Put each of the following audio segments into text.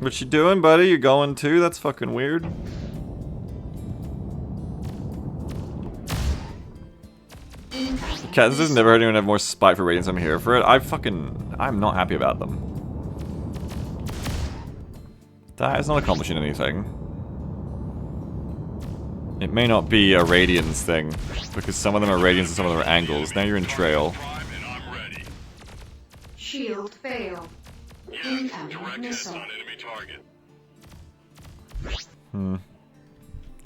What you doing, buddy? You going too? That's fucking weird. Katniss has never heard anyone have more spite for ratings. I'm here for it. I'm not happy about them. That is not accomplishing anything. It may not be a radiance thing, because some of them are radiance and some of them are angles. Now you're in trail. Shield fail. Incoming missile.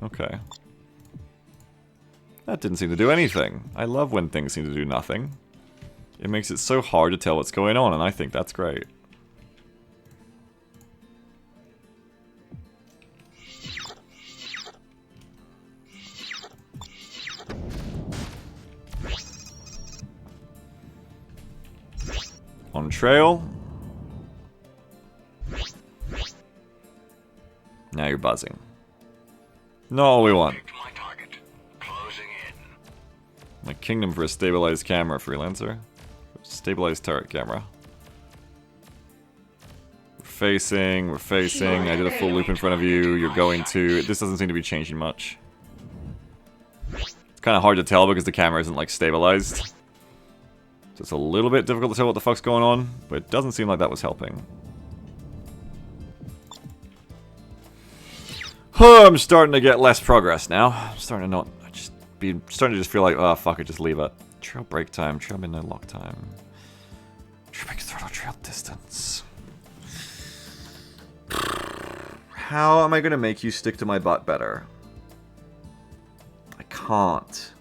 Okay. That didn't seem to do anything. I love when things seem to do nothing. It makes it so hard to tell what's going on, and I think that's great. On trail. Now you're buzzing. Not all we want. My kingdom for a stabilized camera, Freelancer. Stabilized turret camera. We're facing. I did a full loop in front of you. You're going to. This doesn't seem to be changing much. It's kind of hard to tell because the camera isn't like stabilized. So it's a little bit difficult to tell what the fuck's going on, but it doesn't seem like that was helping. I'm starting to get less progress now. I'm starting to starting to just feel like, oh fuck it, just leave it. Trail break time, trail midnight lock time. Trail break throttle, trail distance. How am I gonna make you stick to my butt better? I can't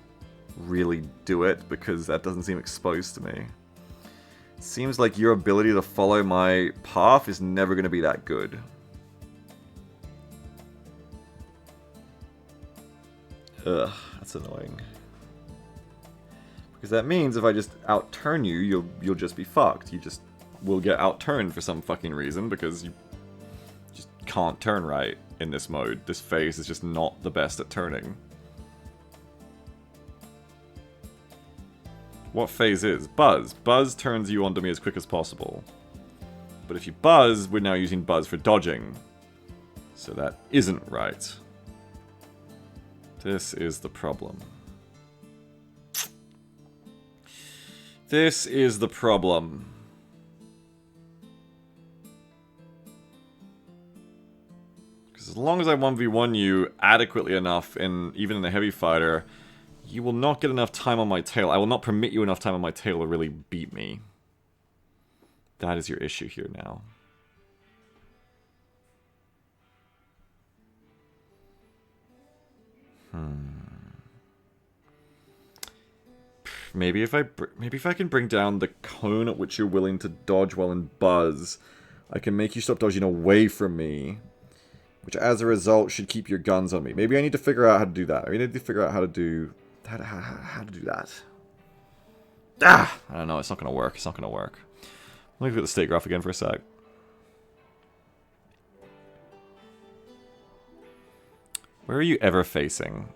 really do it because that doesn't seem exposed to me. It seems like your ability to follow my path is never gonna be that good. Ugh, that's annoying. Because that means if I just out-turn you, you'll just be fucked. You just will get out-turned for some fucking reason because you just can't turn right in this mode. This phase is just not the best at turning. What phase is? Buzz. Buzz turns you onto me as quick as possible. But if you buzz, we're now using buzz for dodging. So that isn't right. This is the problem. This is the problem. Because as long as I 1v1 you adequately enough, even in a heavy fighter, you will not get enough time on my tail. I will not permit you enough time on my tail to really beat me. That is your issue here now. Maybe if I can bring down the cone at which you're willing to dodge while in buzz, I can make you stop dodging away from me, which as a result should keep your guns on me. Maybe I need to figure out how to do that. I need to figure out how to do that. Ah, I don't know. It's not gonna work. It's not gonna work. Let me look at the state graph again for a sec. Where are you ever facing?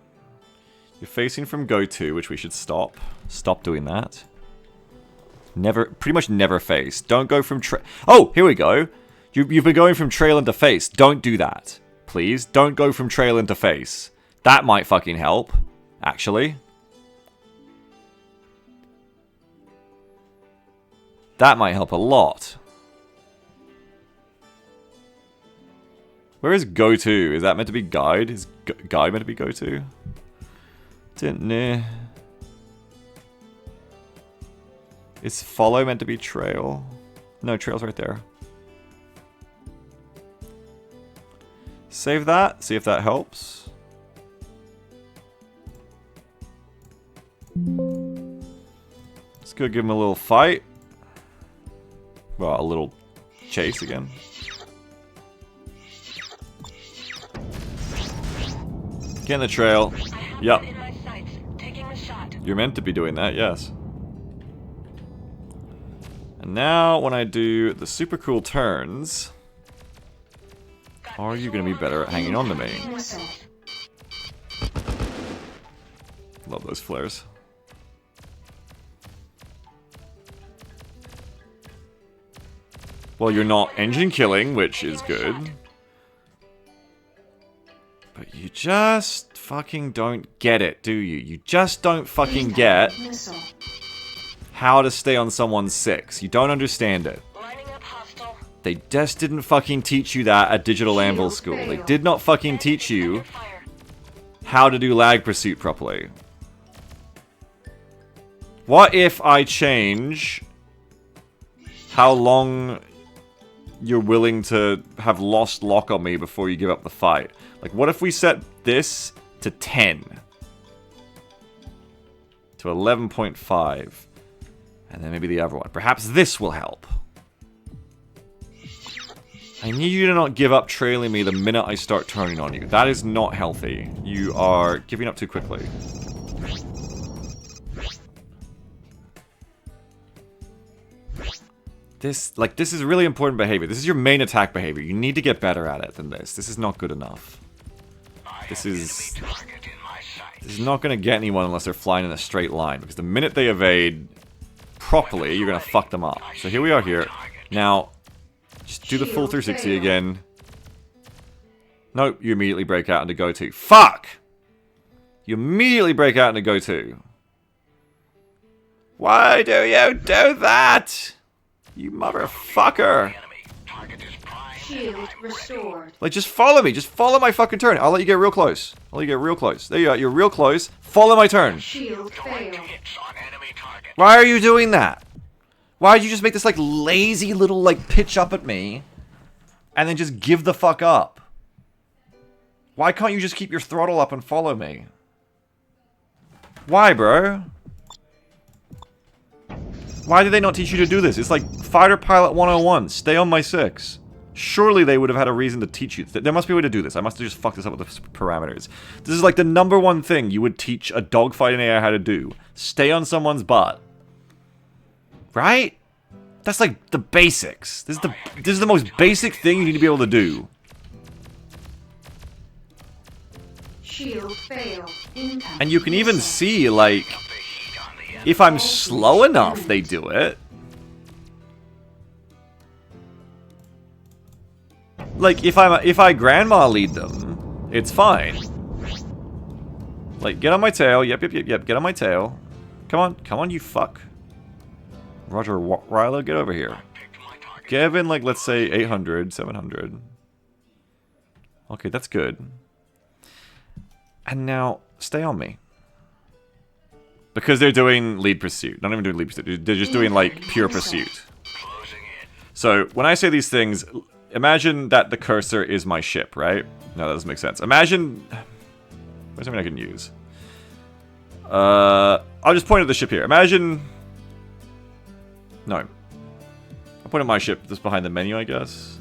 You're facing from go-to, which we should stop. Stop doing that. Pretty much never face. Don't go from Oh, here we go. You've been going from trail into face. Don't do that. Please, don't go from trail into face. That might fucking help, actually. That might help a lot. Where is go-to? Is that meant to be guide? Is guide meant to be go-to? Didn't know. Is follow meant to be trail? No, trail's right there. Save that. See if that helps. Let's go give him a little fight. Well, a little chase again. Get in the trail. Yep. You're meant to be doing that, yes. And now, when I do the super cool turns, are you going to be better at hanging on to me? Love those flares. Well, you're not engine killing, which is good. But you just fucking don't get it, do you? You just don't fucking get how to stay on someone's 6. You don't understand it. They just didn't fucking teach you that at Digital Anvil School. They did not fucking teach you how to do lag pursuit properly. What if I change how long you're willing to have lost lock on me before you give up the fight? Like, what if we set this to 10? To 11.5. And then maybe the other one. Perhaps this will help. I need you to not give up trailing me the minute I start turning on you. That is not healthy. You are giving up too quickly. This is really important behavior. This is your main attack behavior. You need to get better at it than this. This is not good enough. This is not going to get anyone unless they're flying in a straight line. Because the minute they evade properly, you're going to fuck them up. So here we are here. Now, just do the full 360 again. Nope, you immediately break out into go to. Fuck! You immediately break out into go to. Why do you do that? You motherfucker! Shield restored. Like, just follow me. Just follow my fucking turn. I'll let you get real close. I'll let you get real close. There you are. You're real close. Follow my turn. Shield failed. Why are you doing that? Why did you just make this, like, lazy little, like, pitch up at me and then just give the fuck up? Why can't you just keep your throttle up and follow me? Why, bro? Why did they not teach you to do this? It's like Fighter Pilot 101. Stay on my 6. Surely they would have had a reason to teach you. There must be a way to do this. I must have just fucked this up with the parameters. This is like the #1 thing you would teach a dogfighting AI how to do. Stay on someone's butt. Right? That's like the basics. This is the most basic thing you need to be able to do. Shield failed. And you can even see, like, if I'm slow enough, they do it. Like, if I grandma lead them, it's fine. Like, get on my tail. Yep, get on my tail. Come on, you fuck. Roger, Rilo, get over here. Give in, like, let's say 800, 700. Okay, that's good. And now, stay on me. Because they're doing lead pursuit. Not even doing lead pursuit. They're just doing, like, pure pursuit. So, when I say these things, imagine that the cursor is my ship, right? No, that doesn't make sense. Imagine... Where's something I can use? I'll just point at the ship here. Imagine... No. I'll point at my ship that's behind the menu, I guess.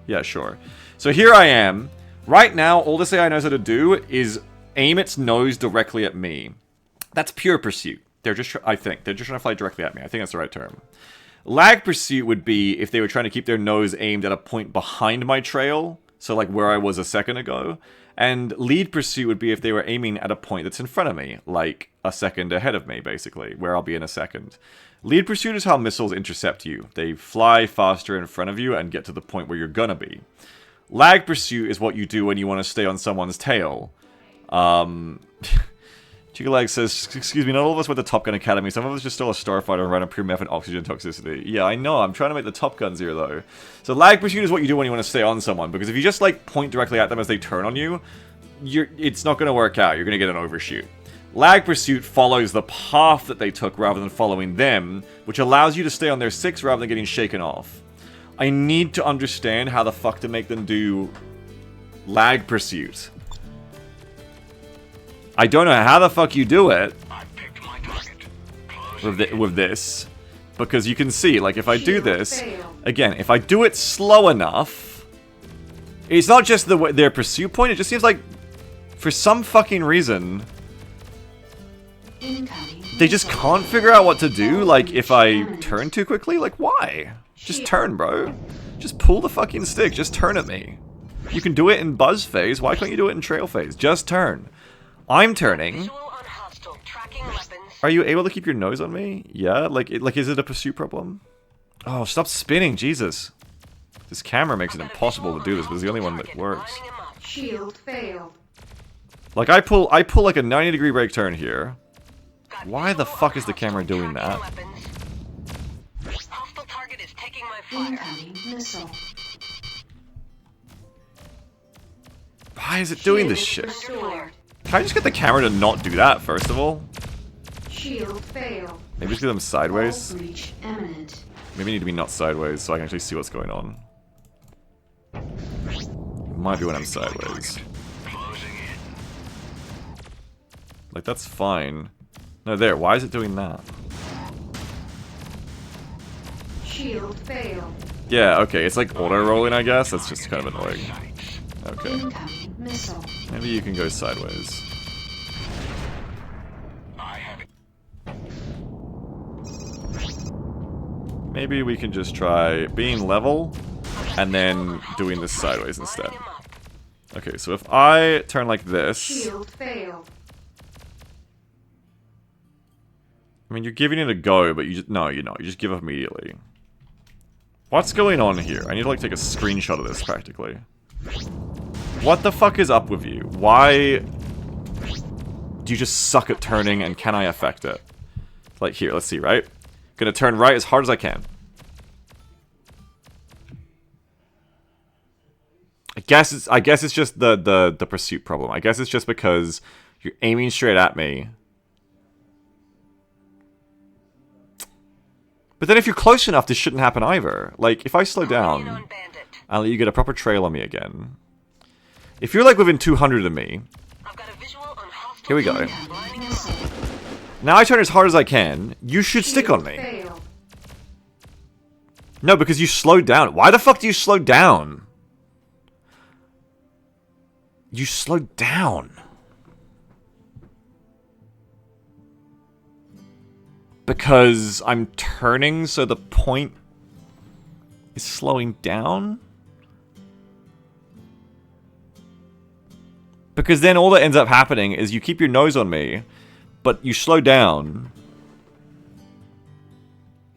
Yeah, sure. So here I am. Right now, all this AI knows how to do is aim its nose directly at me. That's pure pursuit. They're just, I think, they're just trying to fly directly at me. I think that's the right term. Lag pursuit would be if they were trying to keep their nose aimed at a point behind my trail. So like where I was a second ago. And lead pursuit would be if they were aiming at a point that's in front of me. Like a second ahead of me, basically. Where I'll be in a second. Lead pursuit is how missiles intercept you. They fly faster in front of you and get to the point where you're gonna be. Lag pursuit is what you do when you want to stay on someone's tail. Chicalag says, excuse me, not all of us went to Top Gun Academy. Some of us just stole a starfighter and ran on pure meth and oxygen toxicity. Yeah, I know. I'm trying to make the Top Guns here, though. So lag pursuit is what you do when you want to stay on someone. Because if you just, like, point directly at them as they turn on you, it's not going to work out. You're going to get an overshoot. Lag pursuit follows the path that they took rather than following them, which allows you to stay on their 6 rather than getting shaken off. I need to understand how the fuck to make them do lag pursuit. I don't know how the fuck you do it with this, because you can see, like, if I do this, again, if I do it slow enough, it's not just their pursuit point, it just seems like, for some fucking reason, they just can't figure out what to do, like, if I turn too quickly, like, why? Just turn, bro. Just pull the fucking stick, just turn at me. You can do it in buzz phase, why can't you do it in trail phase? Just turn. I'm turning. Are you able to keep your nose on me? Yeah? Like, is it a pursuit problem? Oh, stop spinning, Jesus. This camera makes it impossible to do this, but it's the only one that works. Shield failed. Like, I pull like a 90-degree brake turn here. Why the fuck is the camera doing that? Incoming missile. Why is it doing this shit? Restored. Can I just get the camera to not do that, first of all? Shield failed. Maybe just get them sideways? Hull breach imminent. Maybe I need to be not sideways so I can actually see what's going on. Might be when I'm sideways. Like, that's fine. No, there. Why is it doing that? Shield failed. Yeah, okay. It's like auto-rolling, I guess. That's just kind of annoying. Okay. Incoming missile. Maybe you can go sideways. Maybe we can just try being level and then doing this sideways instead. Okay, so if I turn like this... Shield failed. I mean, you're giving it a go, but you just... No, you're not. You just give up immediately. What's going on here? I need to, like, take a screenshot of this, practically. What the fuck is up with you? Why... do you just suck at turning, and can I affect it? Like, here, let's see, right? Gonna turn right as hard as I can. I guess it's just the pursuit problem. I guess it's just because you're aiming straight at me. But then if you're close enough, this shouldn't happen either. Like, if I slow down, I'll let you get a proper trail on me again. If you're, like, within 200 of me... Here we go. Now I turn as hard as I can. You should stick on me. No, because you slowed down. Why the fuck do you slow down? You slowed down. Because I'm turning, so the point is slowing down? Because then all that ends up happening is you keep your nose on me, but you slow down.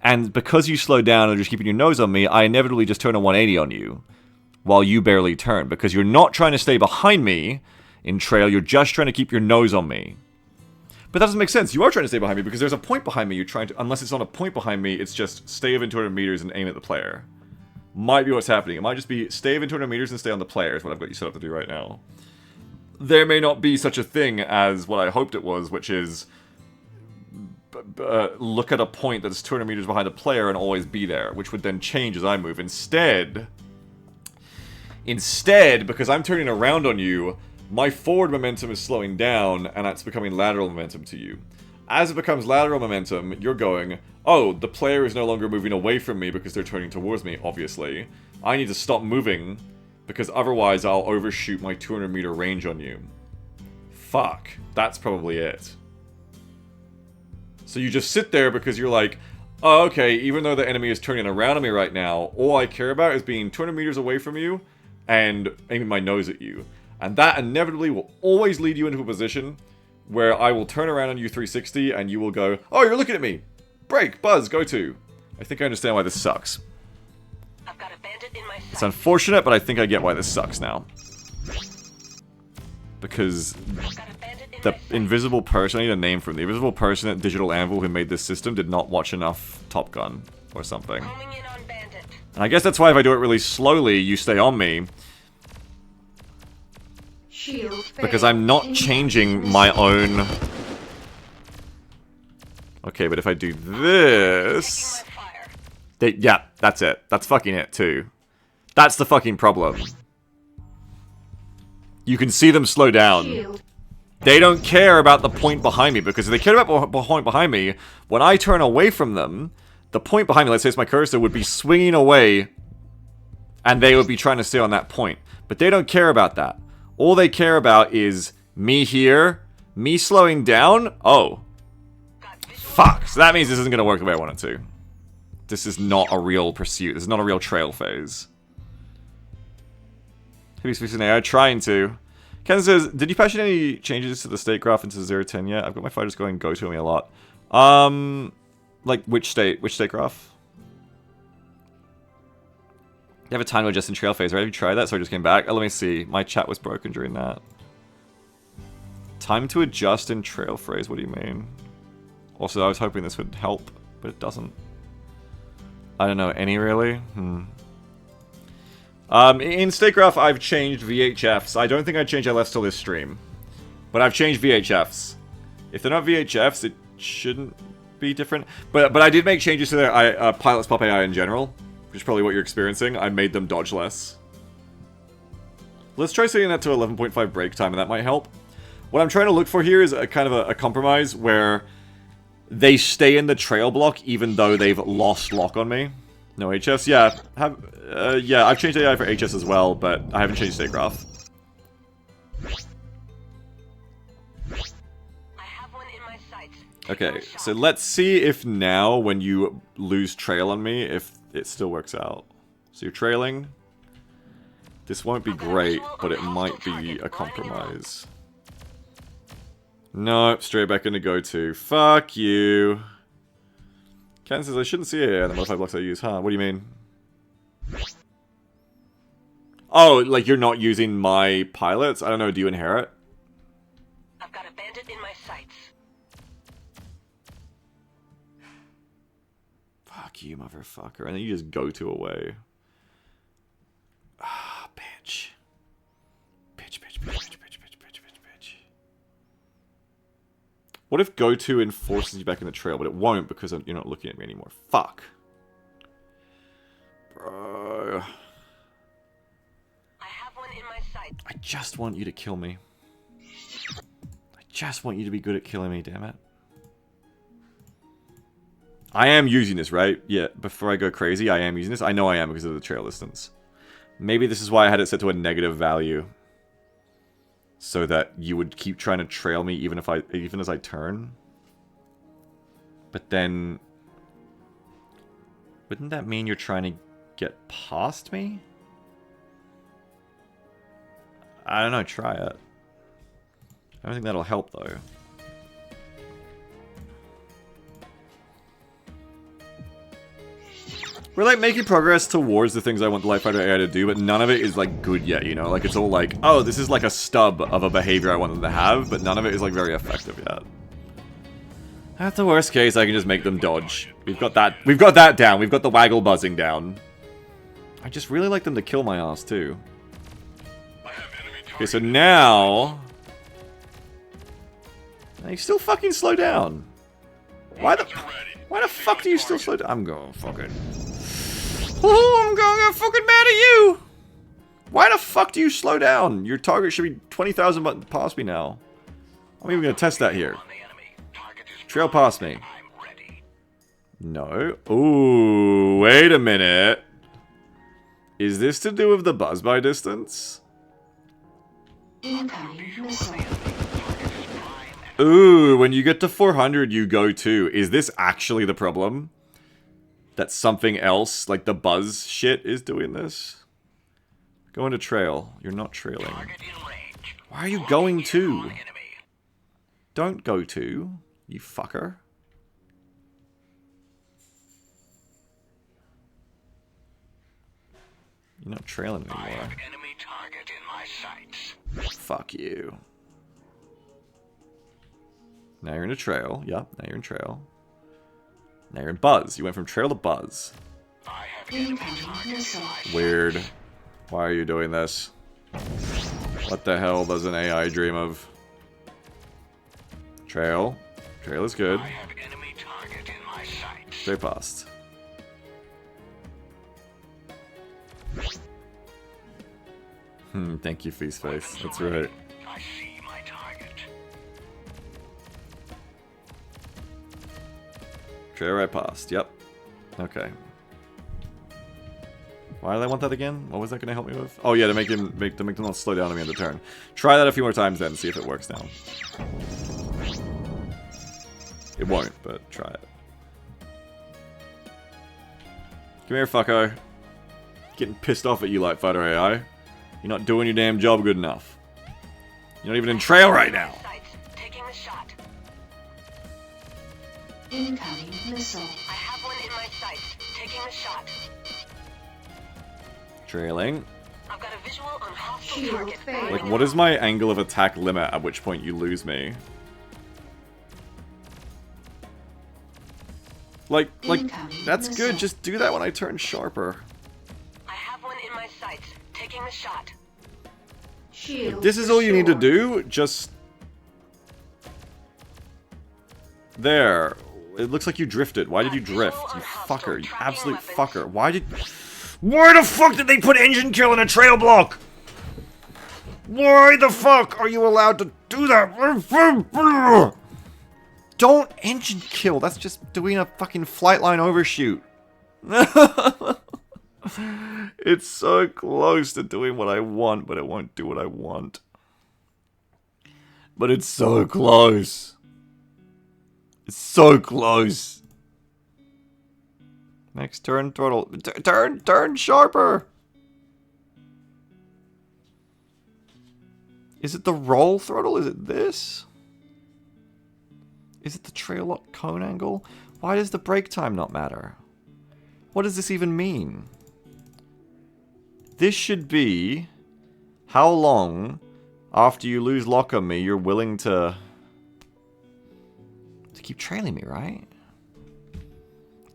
And because you slow down and just keeping your nose on me, I inevitably just turn a 180 on you. While you barely turn. Because you're not trying to stay behind me in trail, you're just trying to keep your nose on me. But that doesn't make sense. You are trying to stay behind me because there's a point behind me you're trying to... Unless it's not a point behind me, it's just stay within 200 meters and aim at the player. Might be what's happening. It might just be stay within 200 meters and stay on the player is what I've got you set up to do right now. There may not be such a thing as what I hoped it was, which is... look at a point that's 200 meters behind the player and always be there, which would then change as I move. Instead, because I'm turning around on you, my forward momentum is slowing down, and that's becoming lateral momentum to you. As it becomes lateral momentum, you're going, oh, the player is no longer moving away from me because they're turning towards me, obviously. I need to stop moving, because otherwise I'll overshoot my 200 meter range on you. Fuck. That's probably it. So you just sit there because you're like, oh, okay, even though the enemy is turning around on me right now, all I care about is being 200 meters away from you and aiming my nose at you. And that inevitably will always lead you into a position where I will turn around on you 360 and you will go, oh, you're looking at me. Break, buzz, go to. I think I understand why this sucks. I've got a bandit in my sight. It's unfortunate, but I think I get why this sucks now. Because the invisible person, I need a name for him. The invisible person at Digital Anvil who made this system did not watch enough Top Gun or something. Homing in on bandit. And I guess that's why if I do it really slowly, you stay on me. Because I'm not changing my own... Okay, but if I do this... Yeah, that's it. That's fucking it, too. That's the fucking problem. You can see them slow down. They don't care about the point behind me, because if they cared about the point behind me, when I turn away from them, the point behind me, let's say it's my cursor, would be swinging away, and they would be trying to stay on that point. But they don't care about that. All they care about is me here, me slowing down. Oh. Fuck. So that means this isn't going to work the way I want it to. This is not a real pursuit. This is not a real trail phase. Who's fixing AI? Trying to. Ken says, did you patch in any changes to the state graph into 010 yet? I've got my fighters going go to me a lot. Like which state graph? You have a time to adjust in trail phase, right? Have you tried that? So I just came back. Oh, let me see. My chat was broken during that. Time to adjust in trail phase, what do you mean? Also, I was hoping this would help, but it doesn't. I don't know, any really? In Stakegraph, I've changed VHFs. I don't think I changed LFs till this stream. But I've changed VHFs. If they're not VHFs, it shouldn't be different. But I did make changes to their pilots pop AI in general, which is probably what you're experiencing. I made them dodge less. Let's try setting that to 11.5 break time, and that might help. What I'm trying to look for here is a kind of a compromise where they stay in the trail block even though they've lost lock on me. No HFs? Yeah. Yeah, I've changed AI for HS as well, but I haven't changed Stakegraph. Okay, so let's see if now, when you lose trail on me, if it still works out. So you're trailing. This won't be great, but it might be a compromise. No, straight back into go-to. Fuck you. Ken says I shouldn't see AI in the modified blocks I use, huh? What do you mean? Oh, like you're not using my pilots? I don't know, do you inherit? I've got a bandit in my sights. Fuck you, motherfucker. And then you just go to away. Ah, bitch. Bitch, bitch, bitch, bitch, bitch, bitch, bitch, bitch, bitch. What if go to enforces you back in the trail, but it won't because you're not looking at me anymore? Fuck. Bro. I have one in my sights. I just want you to kill me. I just want you to be good at killing me, damn it. I am using this, right? Yeah, before I go crazy, I am using this. I know I am because of the trail distance. Maybe this is why I had it set to a negative value. So that you would keep trying to trail me even as I turn. But then... wouldn't that mean you're trying to get past me? I don't know, try it. I don't think that'll help though. We're like making progress towards the things I want the Light Fighter AI to do, but none of it is like good yet, you know? Like it's all like, oh, this is like a stub of a behavior I want them to have, but none of it is like very effective yet. At the worst case, I can just make them dodge. We've got that down. We've got the waggle buzzing down. I just really like them to kill my ass too. Okay, so now... you still fucking slow down. Why the fuck do you still slow down? I'm going fucking... oh, I'm gonna get fucking mad at you! Why the fuck do you slow down? Your target should be 20,000 past me now. I'm even gonna test that here. Trail past me. No. Ooh, wait a minute. Is this to do with the buzz by distance? Incoming missile. Ooh, when you get to 400, you go too. Is this actually the problem? That something else, like the buzz shit, is doing this? Go into trail. You're not trailing. Why are you going to? Don't go to, you fucker. You're not trailing anymore. Fuck you. Now you're in a trail. Yep, now you're in trail. Now you're in buzz. You went from trail to buzz. Weird. Why are you doing this? What the hell does an AI dream of? Trail. Trail is good. Straight past. Thank you, Feast Face. That's right. Trail right past. Yep. Okay. Why do I want that again? What was that going to help me with? Oh yeah, to make them not slow down on me on the turn. Try that a few more times then, see if it works now. It won't, but try it. Come here, fucko. Getting pissed off at you, Light Fighter AI. You're not doing your damn job good enough. You're not even in trail right now. Taking the shot. Incoming missile. I have one in my sights. Taking the shot. Trailing. I've got a visual on hostile Shield target. failed. Like, what is my angle of attack limit at which point you lose me? Like, Incoming that's missile. good. Just do that when I turn sharper. I have one in my sights. Taking the shot. Shield This is all you need to restored. do. Just... There. It looks like you drifted. Why did you drift? You fucker. You absolute fucker. Why the fuck did they put engine kill in a trail block? Why the fuck are you allowed to do that? Don't engine kill. That's just doing a fucking flight line overshoot. It's so close to doing what I want, but it won't do what I want. But it's so close. It's so close. Next turn, throttle. Turn sharper. Is it the roll throttle? Is it this? Is it the trail lock cone angle? Why does the brake time not matter? What does this even mean? This should be how long after you lose lock on me you're willing to keep trailing me, right?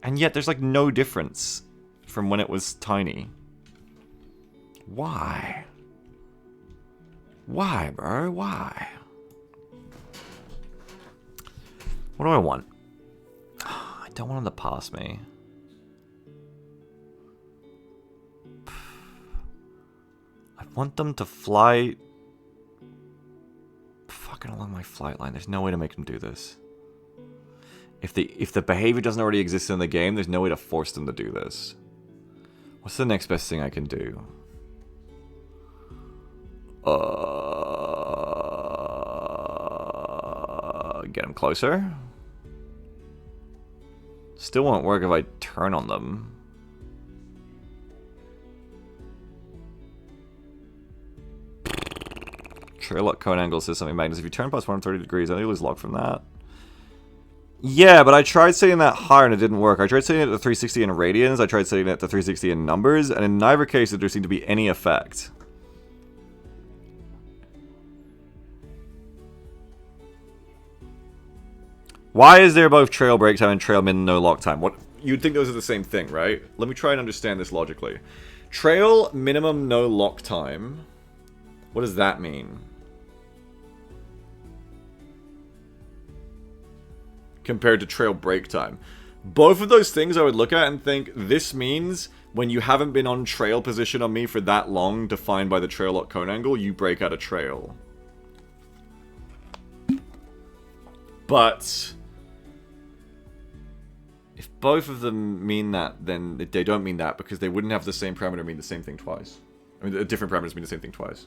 And yet there's like no difference from when it was tiny. Why? Why, bro? Why? What do I want? I don't want him to pass me. I want them to fly fucking along my flight line. There's no way to make them do this. If the behavior doesn't already exist in the game, there's no way to force them to do this. What's the next best thing I can do? Get them closer. Still won't work if I turn on them. Trail lock cone angle says something, Magnus. If you turn past 130 degrees, I think you lose lock from that. Yeah, but I tried setting that higher and it didn't work. I tried setting it to 360 in radians, I tried setting it to 360 in numbers, and in neither case did there seem to be any effect. Why is there both trail break time and trail min no lock time? What, you'd think those are the same thing, right? Let me try and understand this logically. Trail minimum no lock time. What does that mean? Compared to trail break time. Both of those things I would look at and think, this means when you haven't been on trail position on me for that long, defined by the trail lock cone angle, you break out of trail. But if both of them mean that, then they don't mean that, because they wouldn't have the same parameter mean the same thing twice. I mean, different parameters mean the same thing twice.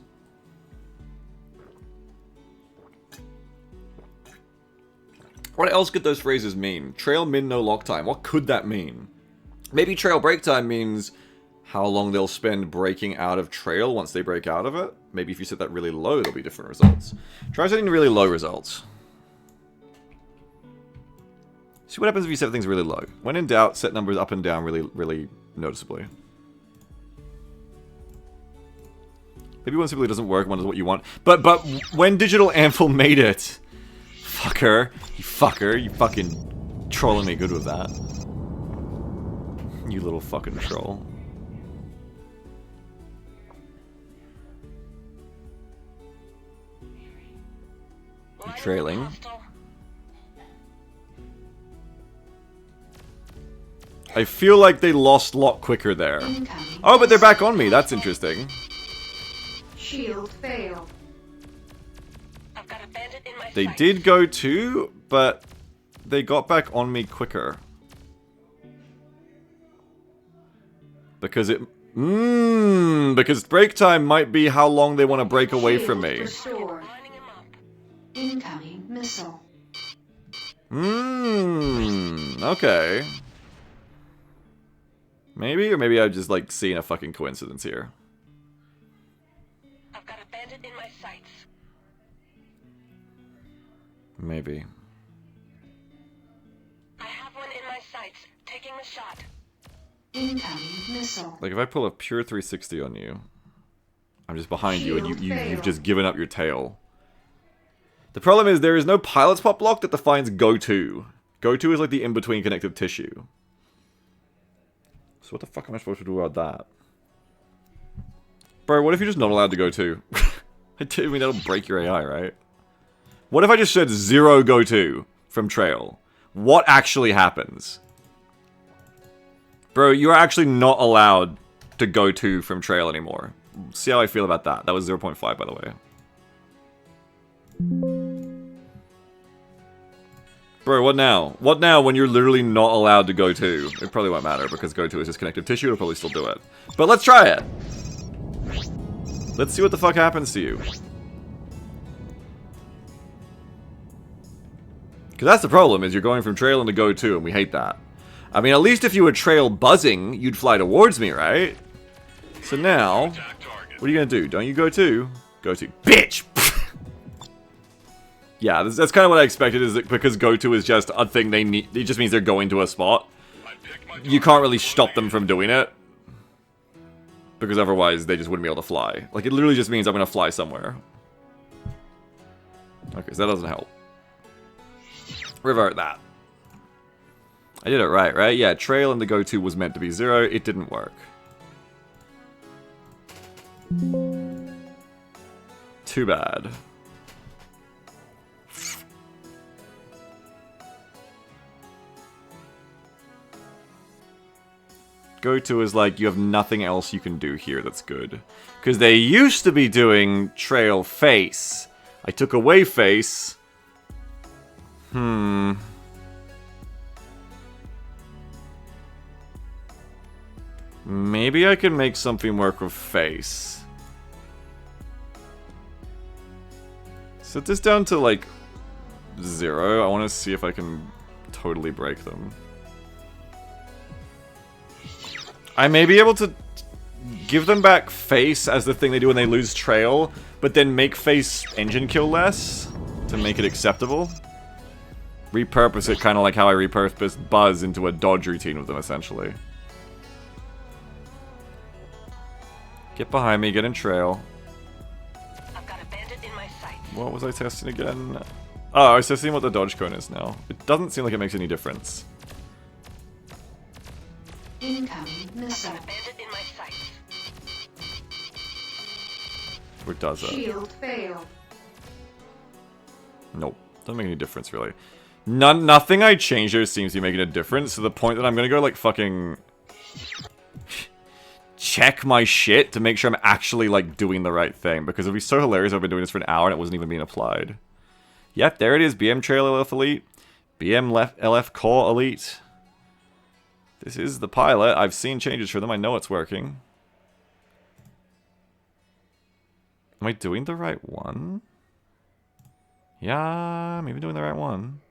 What else could those phrases mean? Trail min no lock time. What could that mean? Maybe trail break time means how long they'll spend breaking out of trail once they break out of it. Maybe if you set that really low, there'll be different results. Try setting really low results. See what happens if you set things really low. When in doubt, set numbers up and down really noticeably. Maybe one simply doesn't work, one is what you want. But when Digital Anvil made it... Fucker. You fucking trolling me good with that. You little fucking troll. You're trailing. I feel like they lost lock quicker there. Incoming. Oh, but they're back on me. That's interesting. Shield failed. I've got a bandit in my They sights. did go too, but they got back on me quicker. Because because break time might be how long they want to break away from me. Restored. Lining him up. Incoming missile. Okay. Maybe, or maybe I'm just like seeing a fucking coincidence here. I've got a bandit in my sights. Maybe. I have one in my sights. Taking the shot. Incoming missile. Like, if I pull a pure 360 on you, I'm just behind you, and Shield you've failed. just given up your tail. The problem is there is no pilot spot block that defines go-to. Go-to is like the in-between connective tissue. So what the fuck am I supposed to do about that? Bro, what if you're just not allowed to go-to? I mean, that'll break your AI, right? What if I just said 0 go-to from trail? What actually happens? Bro, you're actually not allowed to go-to from trail anymore. See how I feel about that. That was 0.5, by the way. Bro, what now? What now when you're literally not allowed to go-to? It probably won't matter because go-to is just connective tissue. It'll probably still do it. But let's try it! Let's see what the fuck happens to you. Because that's the problem, is you're going from trail into go-to, and we hate that. I mean, at least if you were trail buzzing, you'd fly towards me, right? So now, what are you gonna do? Don't you go-to? Go-to. Bitch! Yeah, that's kind of what I expected, is that because go-to is just a thing they need, it just means they're going to a spot. You can't really stop them from doing it. Because otherwise, they just wouldn't be able to fly. Like, it literally just means I'm gonna fly somewhere. Okay, so that doesn't help. Revert that. I did it right? Yeah, trail and the go-to was meant to be 0. It didn't work. Too bad. Go-to is like, you have nothing else you can do here that's good. Because they used to be doing trail face. I took away face. Maybe I can make something work with face. Set this down to like 0. I want to see if I can totally break them. I may be able to give them back face as the thing they do when they lose trail, but then make face engine kill less to make it acceptable. Repurpose it kind of like how I repurposed Buzz into a dodge routine with them, essentially. Get behind me, get in trail. I've got a bandit in my sights. What was I testing again? Oh, I was testing what the dodge cone is now. It doesn't seem like it makes any difference. Incoming missile. Got a bandit in my sights. Or does it? Shield failed. Nope. Doesn't make any difference, really. Nothing I changed there seems to be making a difference, to the point that I'm gonna go, like, fucking... check my shit to make sure I'm actually, like, doing the right thing. Because it'd be so hilarious if I've been doing this for an hour and it wasn't even being applied. Yep, there it is. BM Trail LF Elite. BM LF Core Elite. This is the pilot. I've seen changes for them. I know it's working. Am I doing the right one? Yeah, I'm even doing the right one.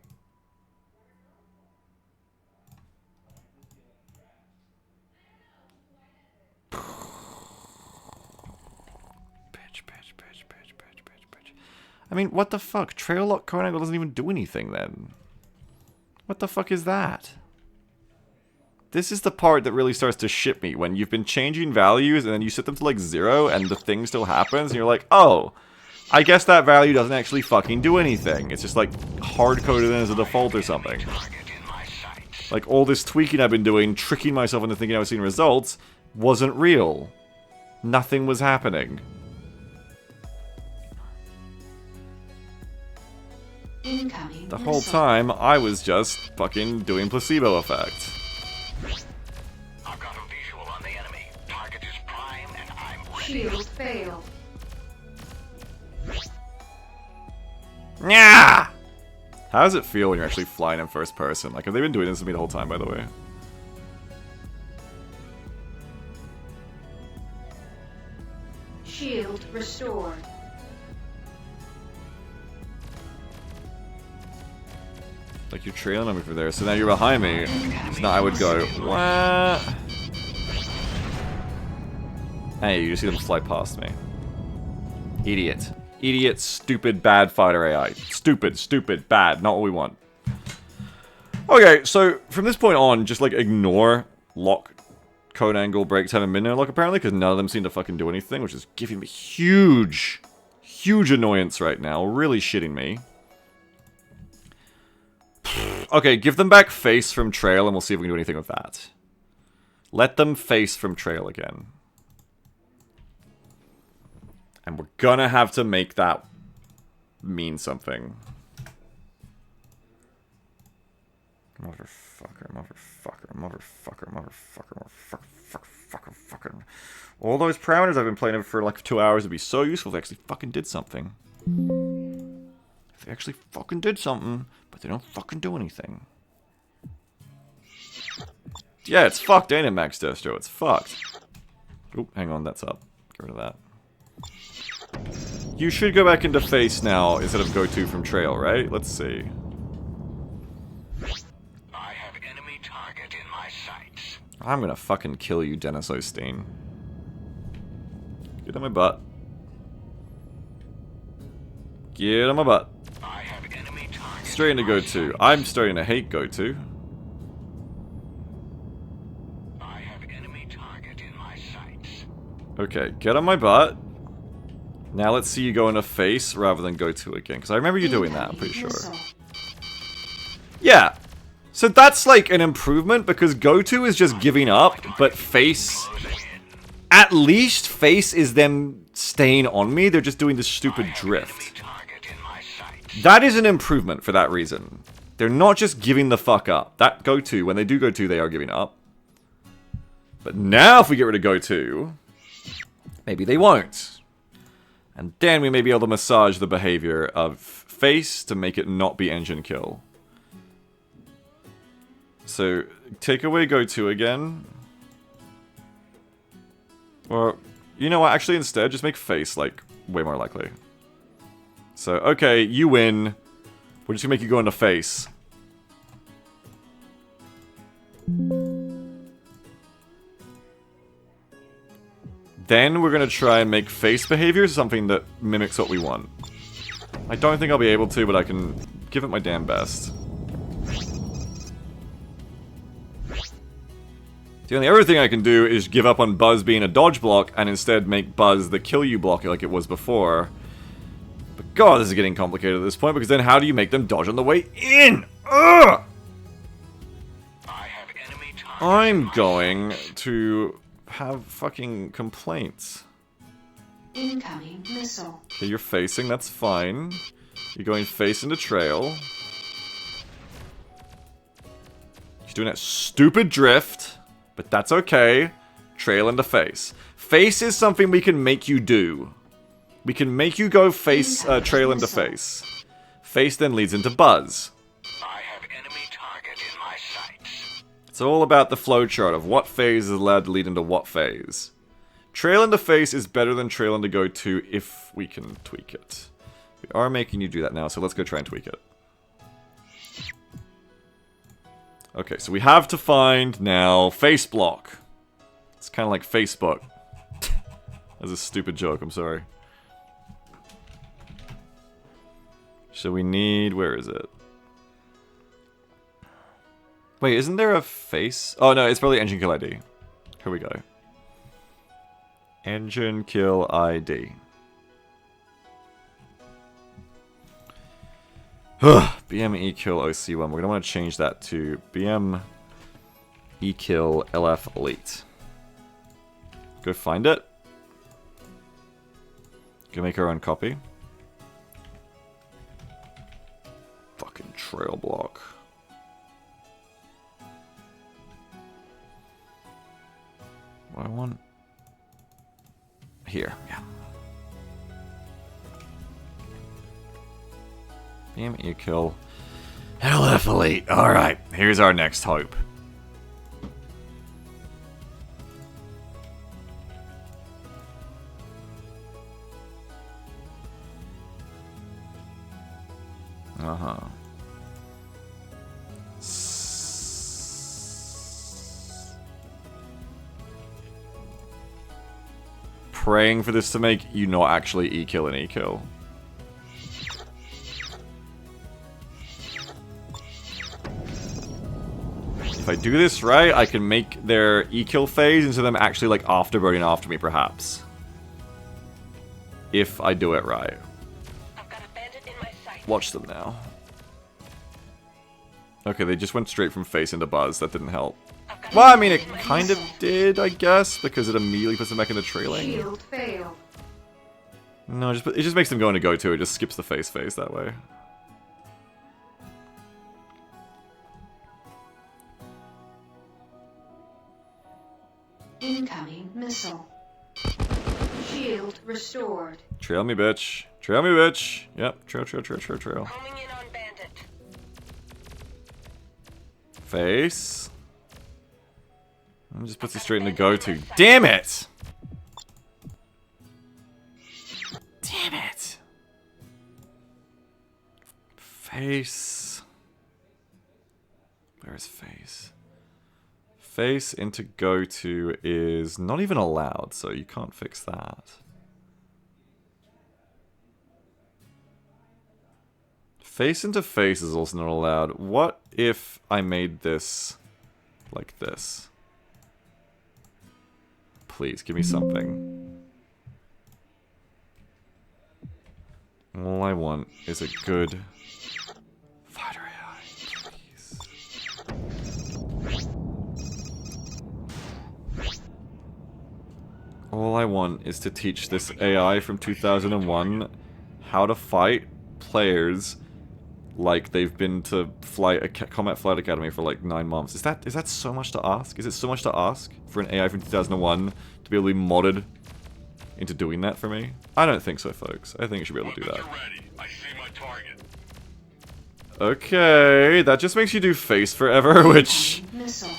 Bitch. I mean, what the fuck? Trail lock cone angle doesn't even do anything then. What the fuck is that? This is the part that really starts to shit me, when you've been changing values and then you set them to like 0 and the thing still happens and you're like, oh, I guess that value doesn't actually fucking do anything. It's just like hard-coded in as a default or something. Like all this tweaking I've been doing, tricking myself into thinking I was seeing results, wasn't real. Nothing was happening. Incoming The whole missile. time, I was just fucking doing placebo effect. I've got a visual on the enemy. Target is prime and I'm ready. Shield failed. Nya! How does it feel when you're actually flying in first person? Like, have they been doing this to me the whole time, by the way? Shield restored. Like, you're trailing on me from there, so now you're behind me. So now I would go, what? Hey, you just see them fly past me. Idiot. Idiot, stupid, bad fighter AI. Stupid, bad. Not what we want. Okay, so from this point on, just, like, ignore lock cone angle, break time, and midnight lock apparently, because none of them seem to fucking do anything, which is giving me huge annoyance right now. Really shitting me. Okay, give them back face from trail, and we'll see if we can do anything with that. Let them face from trail again. And we're gonna have to make that mean something. Motherfucker. All those parameters I've been playing for like 2 hours would be so useful if they actually fucking did something. If they actually fucking did something, but they don't fucking do anything. Yeah, it's fucked, ain't it, Max Destro? It's fucked. Oh, hang on, that's up. Get rid of that. You should go back into face now instead of go to from trail, right? Let's see. I have enemy target in my sights. I'm gonna fucking kill you, Dennis Osteen. Get on my butt. Get on my butt. I have enemy target. Straight into go to. I'm starting to hate go to. I have enemy target in my sights. Okay, get on my butt. Now let's see you go into face rather than go to again. Because I remember you doing that, I'm pretty sure. Yeah. So that's like an improvement because go to is just giving up, but face... At least face is them staying on me. They're just doing this stupid drift. That is an improvement for that reason. They're not just giving the fuck up. That go to, when they do go to, they are giving up. But now if we get rid of go to, maybe they won't. And then we may be able to massage the behavior of face to make it not be engine kill. So, take away go to again. Or, you know what, actually instead, just make face, like, way more likely. So, okay, you win. We're just gonna make you go into face. Then we're gonna try and make face behavior something that mimics what we want. I don't think I'll be able to, but I can give it my damn best. The only other thing I can do is give up on Buzz being a dodge block and instead make Buzz the kill you block like it was before. But god, this is getting complicated at this point, because then how do you make them dodge on the way in? Ugh! I'm going to have fucking complaints. Incoming missile. Okay, you're facing, that's fine. You're going face into trail. He's doing that stupid drift. But that's okay. Trail into face. Face is something we can make you do. We can make you go face, trail into face. Face then leads into Buzz. I have enemy target in my sights. It's all about the flowchart of what phase is allowed to lead into what phase. Trail into face is better than trail into go to if we can tweak it. We are making you do that now, so let's go try and tweak it. Okay, so we have to find now face block. It's kind of like Facebook. That's a stupid joke, I'm sorry. So we need... where is it? Wait, isn't there a face? Oh no, it's probably engine kill ID. Here we go. Engine kill ID. BM E-Kill OC1. We're going to want to change that to BM E-Kill LF Elite. Go find it. Go make our own copy. Fucking trail block. What I want? Here, yeah. BM E-Kill LF Elite. Alright, here's our next hope. Praying for this to make you not actually E-Kill and E-Kill. If I do this right, I can make their E-kill phase into them actually, like, afterburning after me, perhaps. If I do it right. I've got a bandit in my sight. Watch them now. Okay, they just went straight from face into buzz. That didn't help. Well, I mean, it kind of did, I guess, because it immediately puts them back into trailing. Shield failed. No, it just makes them go into go-to. It just skips the face phase that way. Incoming missile. Shield restored. Trail me, bitch. Trail me, bitch. Yep, trail. Homing in on bandit. Face. And just puts it straight into go-to. Damn it! Damn it! Face. Where is face? Face into go-to is not even allowed, so you can't fix that. Face into face is also not allowed. What if I made this like this? Please, give me something. All I want is a good fighter AI, please. All I want is to teach this AI from 2001 how to fight players like they've been to Combat Flight Academy for like 9 months. Is that so much to ask? Is it so much to ask for an AI from 2001 to be able to be modded into doing that for me? I don't think so, folks. I think you should be able to do that. Ready. I see my target. Okay, that just makes you do face forever, which Missile.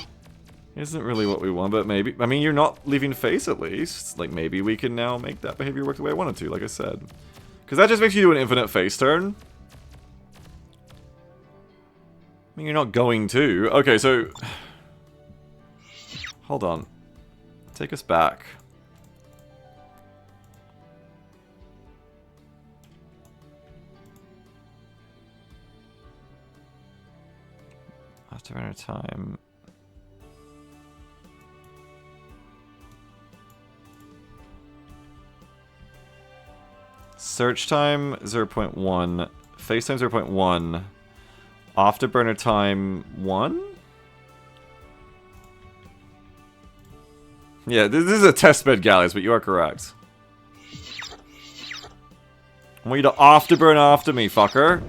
isn't really what we want, but maybe... I mean, you're not leaving face, at least. Like, maybe we can now make that behavior work the way I wanted to, like I said. Because that just makes you do an infinite face turn. I mean, you're not going to. Okay, so... Hold on. Take us back. After enter time... Search time 0.1, face time 0.1, afterburner time 1? Yeah, this is a test bed, galleys, but you are correct. I want you to afterburn after me, fucker.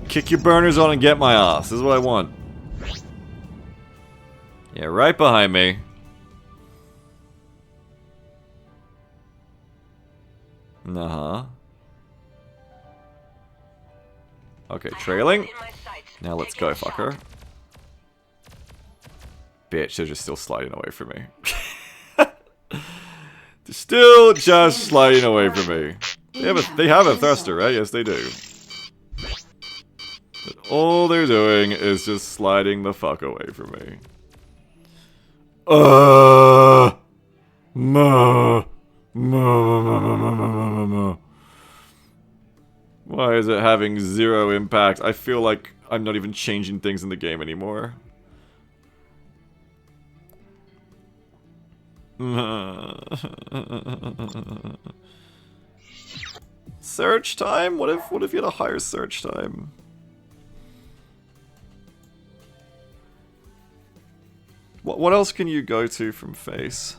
Kick your burners on and get my ass. This is what I want. Yeah, right behind me. Uh-huh. Okay, trailing. Now let's go, fucker. Bitch, they're just still sliding away from me. They're still just sliding away from me. They have a thruster, right? Yes, they do. But all they're doing is just sliding the fuck away from me. Why is it having 0 impact? I feel like I'm not even changing things in the game anymore. Search time? What if you had a higher search time? What else can you go to from face?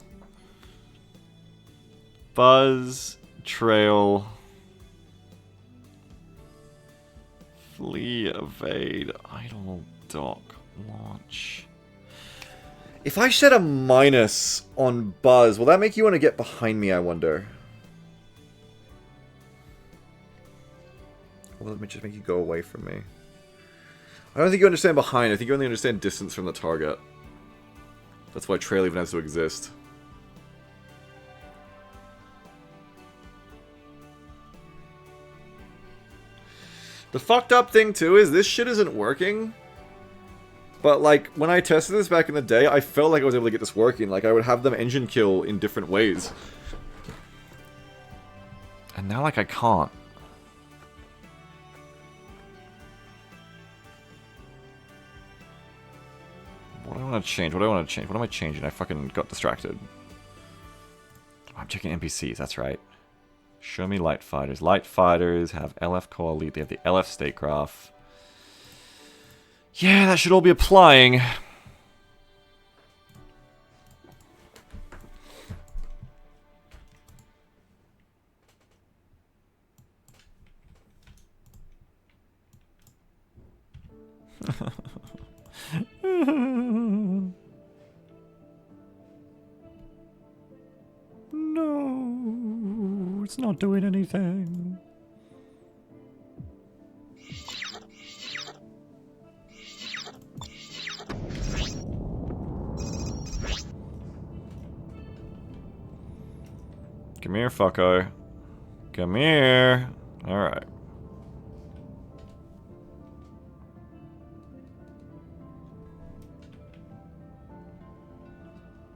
Buzz, trail, flee, evade, idle, dock, launch. If I set a minus on Buzz, will that make you want to get behind me, I wonder? Or will it just make you go away from me? I don't think you understand behind, I think you only understand distance from the target. That's why trail even has to exist. The fucked up thing, too, is this shit isn't working. But, like, when I tested this back in the day, I felt like I was able to get this working. Like, I would have them engine kill in different ways. And now, like, I can't. What do I want to change? What do I want to change? What am I changing? I fucking got distracted. I'm checking NPCs, that's right. Show me light fighters. Light fighters have LF core elite. They have the LF statecraft. Yeah, that should all be applying. No, it's not doing anything. Come here, fucko. Come here. Alright.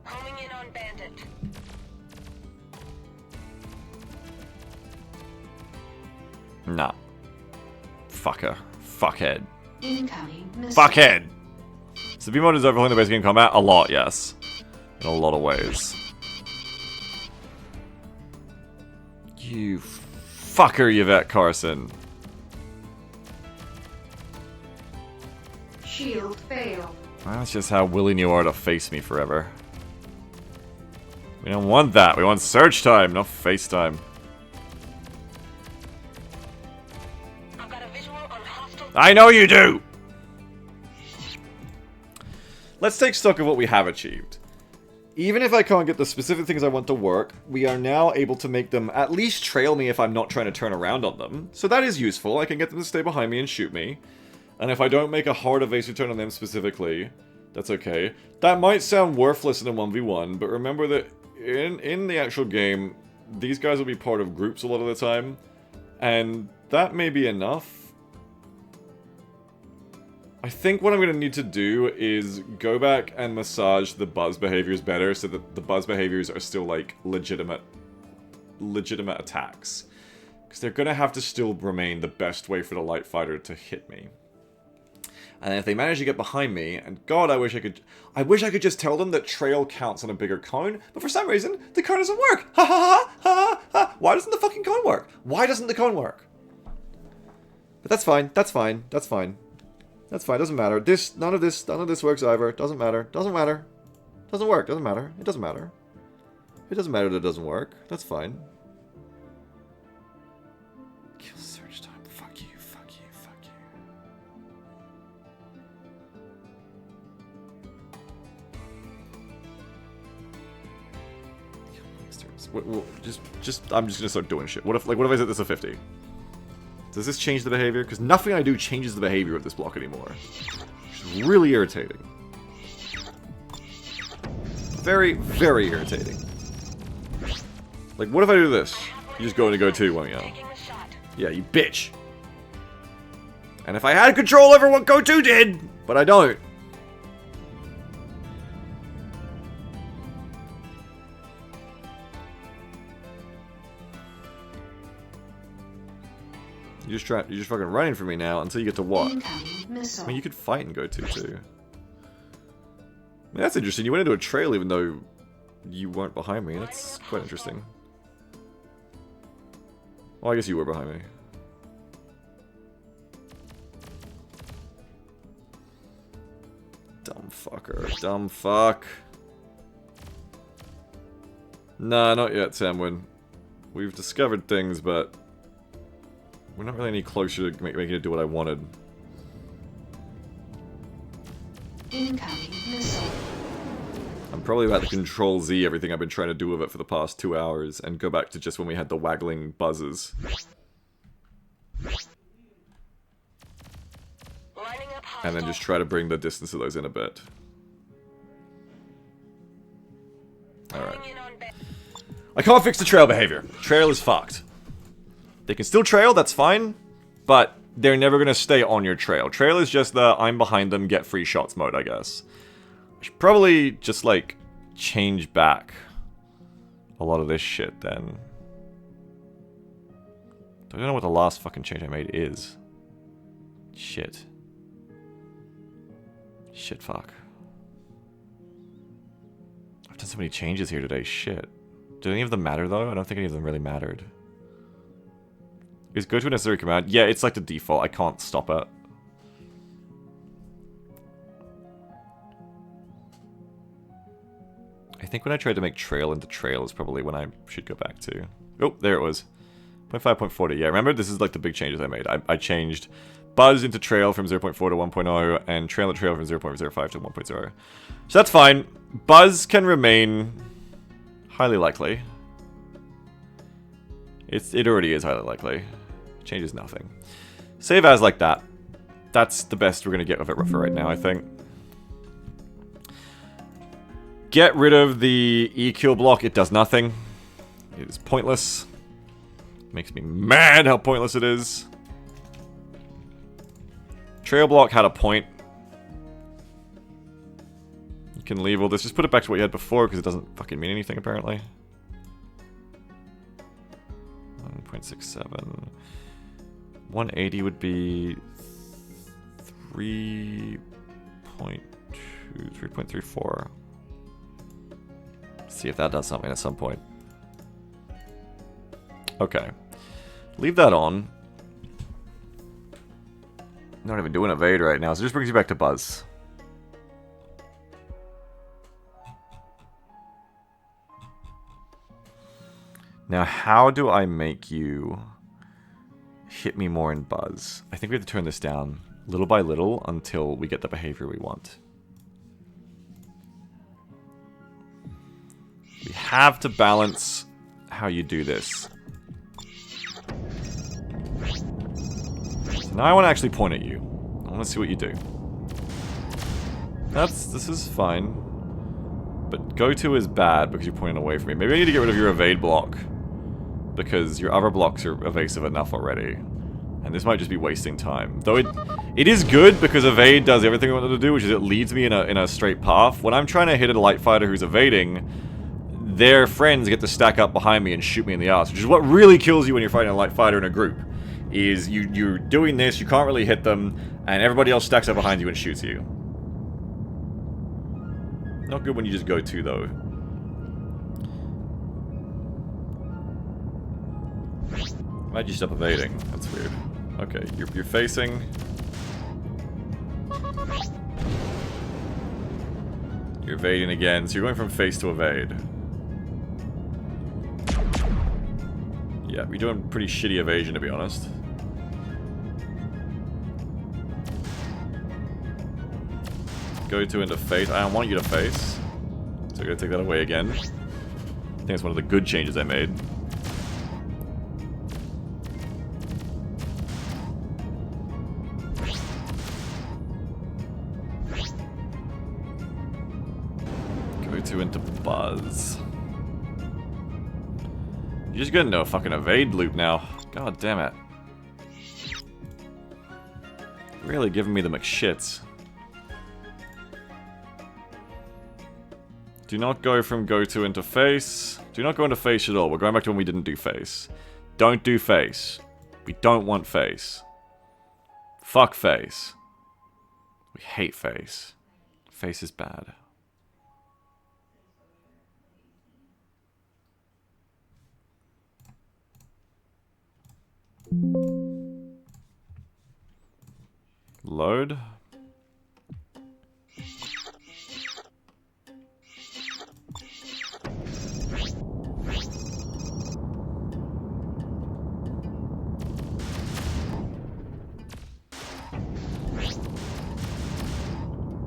Homing in on bandit. Nah. Fucker. Fuckhead. Incoming missile. Fuckhead! So BMod is overhauling the basic game combat? A lot, yes. In a lot of ways. You fucker, Yvette Carson. Shield failed. Well, that's just how willing you are to face me forever. We don't want that. We want search time, not face time. I've got a visual on hostile. I know you do! Let's take stock of what we have achieved. Even if I can't get the specific things I want to work, we are now able to make them at least trail me if I'm not trying to turn around on them. So that is useful. I can get them to stay behind me and shoot me. And if I don't make a hard evasive turn on them specifically, that's okay. That might sound worthless in a 1v1, but remember that in the actual game, these guys will be part of groups a lot of the time. And that may be enough. I think what I'm going to need to do is go back and massage the buzz behaviors better so that the buzz behaviors are still, like, legitimate attacks. Because they're going to have to still remain the best way for the light fighter to hit me. And if they manage to get behind me, and God, I wish I could just tell them that trail counts on a bigger cone, but for some reason, the cone doesn't work! Ha ha ha ha ha! Why doesn't the fucking cone work? Why doesn't the cone work? But that's fine, that's fine, that's fine. That's fine, doesn't matter. None of this works either. Doesn't matter. Doesn't matter. Doesn't work, doesn't matter. It doesn't matter. It doesn't matter that it doesn't work. That's fine. Kill search time. Fuck you, fuck you, fuck you. I'm just gonna start doing shit. What if I set this to 50? Does this change the behavior? Because nothing I do changes the behavior of this block anymore. Which is really irritating. Very, very irritating. Like, what if I do this? You just go into go 2, won't you? Yeah, you bitch. And if I had control over what go 2 did, but I don't. You're just fucking running from me now until you get to what? I mean, you could fight and go 2 too. I mean, that's interesting. You went into a trail even though you weren't behind me. That's quite interesting. Well, I guess you were behind me. Dumb fucker. Dumb fuck. Nah, not yet, Samwin. We've discovered things, but we're not really any closer to making it do what I wanted. Incoming missile. I'm probably about to control Z everything I've been trying to do with it for the past 2 hours and go back to just when we had the waggling buzzes. And then just try to bring the distance of those in a bit. Alright. I can't fix the trail behavior. Trail is fucked. They can still trail, that's fine, but they're never gonna stay on your trail. Trail is just the I'm behind them, get free shots mode, I guess. I should probably just, like, change back a lot of this shit, then. I don't know what the last fucking change I made is. Shit. Shit, fuck. I've done so many changes here today, shit. Do any of them matter, though? I don't think any of them really mattered. Is go to a necessary command? Yeah, it's like the default. I can't stop it. I think when I tried to make trail into trail is probably when I should go back to. Oh, there it was. 0.5.40. Yeah, remember? This is like the big changes I made. I changed buzz into trail from 0.4 to 1.0 and trail to trail from 0.05 to 1.0. So that's fine. Buzz can remain highly likely. It already is highly likely. Changes nothing. Save as like that. That's the best we're going to get with it for right now, I think. Get rid of the E-kill block. It does nothing. It is pointless. Makes me mad how pointless it is. Trail block had a point. You can leave all this. Just put it back to what you had before because it doesn't fucking mean anything apparently. 1.67. 180 would be 3.2, 3.34. See if that does something at some point. Okay. Leave that on. Not even doing evade right now, so it just brings you back to buzz. Now, how do I make you hit me more in buzz? I think we have to turn this down little by little until we get the behavior we want. We have to balance how you do this. So now I want to actually point at you. I want to see what you do. This is fine. But go-to is bad because you're pointing away from me. Maybe I need to get rid of your evade block. Because your other blocks are evasive enough already. And this might just be wasting time. Though it is good because evade does everything we want it to do, which is it leads me in a straight path. When I'm trying to hit a light fighter who's evading, their friends get to stack up behind me and shoot me in the ass, which is what really kills you when you're fighting a light fighter in a group. Is you're doing this, you can't really hit them, and everybody else stacks up behind you and shoots you. Not good when you just go to, though. Why'd you stop evading? That's weird. Okay, you're facing. You're evading again, so you're going from face to evade. Yeah, you're doing pretty shitty evasion, to be honest. Go to into face. I don't want you to face. So I'm gonna take that away again. I think it's one of the good changes I made. Go to into buzz. You're just getting into a fucking evade loop now. God damn it. Really giving me the McShits. Do not go from go-to into face. Do not go into face at all. We're going back to when we didn't do face. Don't do face. We don't want face. Fuck face. We hate face. Face is bad. Load.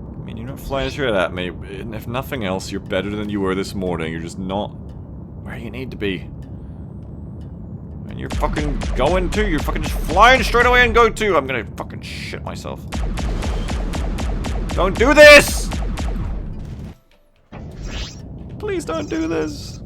I mean, you're not flying straight at me, and if nothing else, you're better than you were this morning. You're just not where you need to be. And you're fucking going to, you're fucking just flying straight away and go to. I'm gonna fucking shit myself. Don't do this! Please don't do this.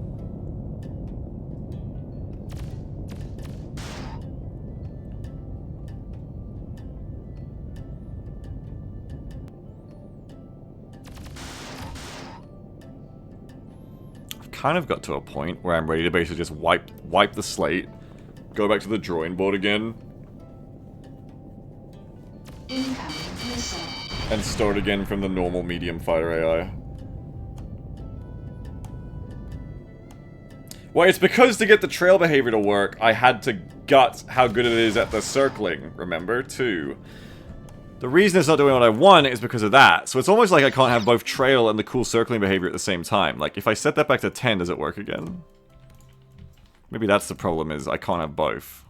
I've kind of got to a point where I'm ready to basically just wipe the slate. Go back to the drawing board again. Incoming missile. And start again from the normal medium fighter AI. Well, it's because to get the trail behavior to work, I had to gut how good it is at the circling, remember, too. The reason it's not doing what I want is because of that. So it's almost like I can't have both trail and the cool circling behavior at the same time. Like, if I set that back to 10, does it work again? Maybe that's the problem, is I can't have both.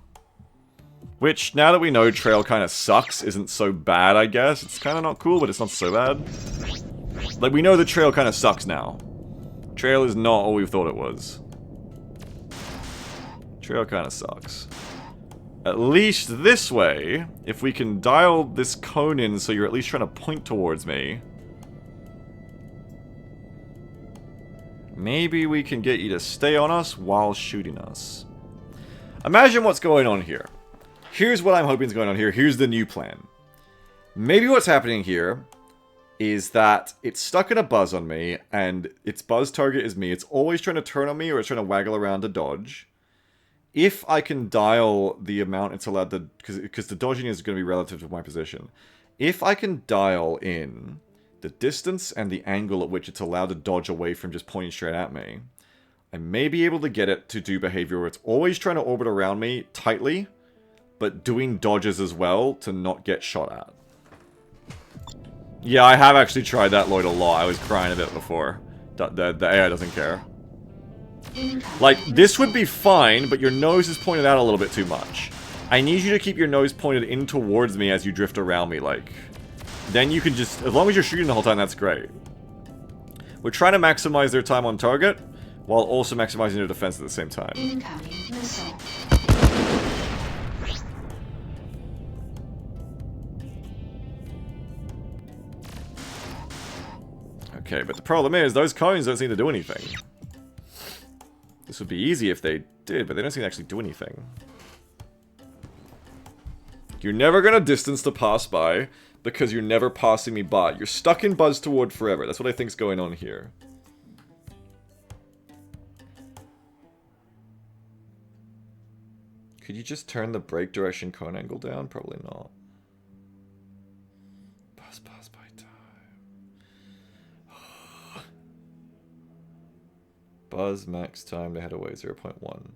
Which, now that we know trail kind of sucks, isn't so bad, I guess. It's kind of not cool, but it's not so bad. Like, we know the trail kind of sucks now. Trail is not all we thought it was. Trail kind of sucks. At least this way, if we can dial this cone in so you're at least trying to point towards me, maybe we can get you to stay on us while shooting us. Imagine what's going on here. Here's what I'm hoping is going on here. Here's the new plan. Maybe what's happening here is that it's stuck in a buzz on me, and its buzz target is me. It's always trying to turn on me, or it's trying to waggle around to dodge. If I can dial the amount it's allowed to... Because the dodging is going to be relative to my position. If I can dial in the distance and the angle at which it's allowed to dodge away from just pointing straight at me, I may be able to get it to do behavior where it's always trying to orbit around me tightly, but doing dodges as well to not get shot at. Yeah, I have actually tried that, Lloyd, a lot. I was crying a bit before. The AI doesn't care. Like, this would be fine, but your nose is pointed out a little bit too much. I need you to keep your nose pointed in towards me as you drift around me, like... Then you can just... As long as you're shooting the whole time, that's great. We're trying to maximize their time on target, while also maximizing their defense at the same time. Incoming missile. Okay, but the problem is, those cones don't seem to do anything. This would be easy if they did, but they don't seem to actually do anything. You're never gonna distance to pass by, because you're never passing me by. You're stuck in buzz toward forever. That's what I think's going on here. Could you just turn the brake direction cone angle down? Probably not. Buzz pass by time. Buzz max time to head away 0.1.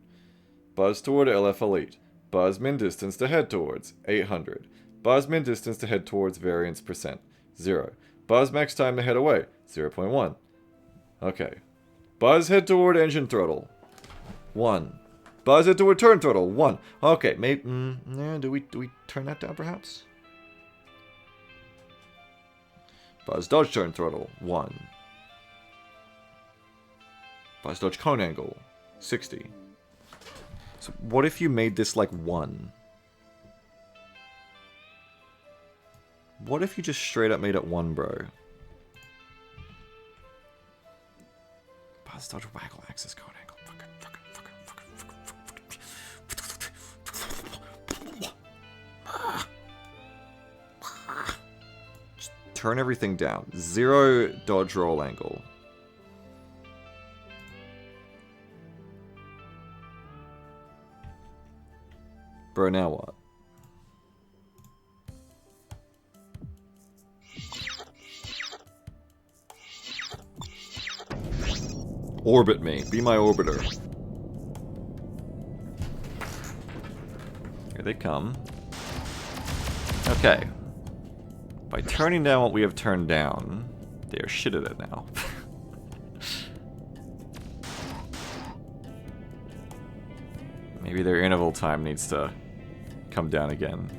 Buzz toward LF Elite. Buzz min distance to head towards 800. Buzz min distance to head towards variance percent 0. Buzz max time to head away 0.1. Okay. Buzz head toward engine throttle 1. Buzz head toward turn throttle 1. Okay, maybe yeah, do we turn that down perhaps? Buzz dodge turn throttle 1. Buzz dodge cone angle 60. So what if you made this like 1? What if you just straight up made it 1, bro? Buzz dodge waggle axis cone angle. Just turn everything down. 0 dodge roll angle. Bro, now what? Orbit me. Be my orbiter. Here they come. Okay. By turning down what we have turned down, they are shit at it now. Maybe their interval time needs to come down again.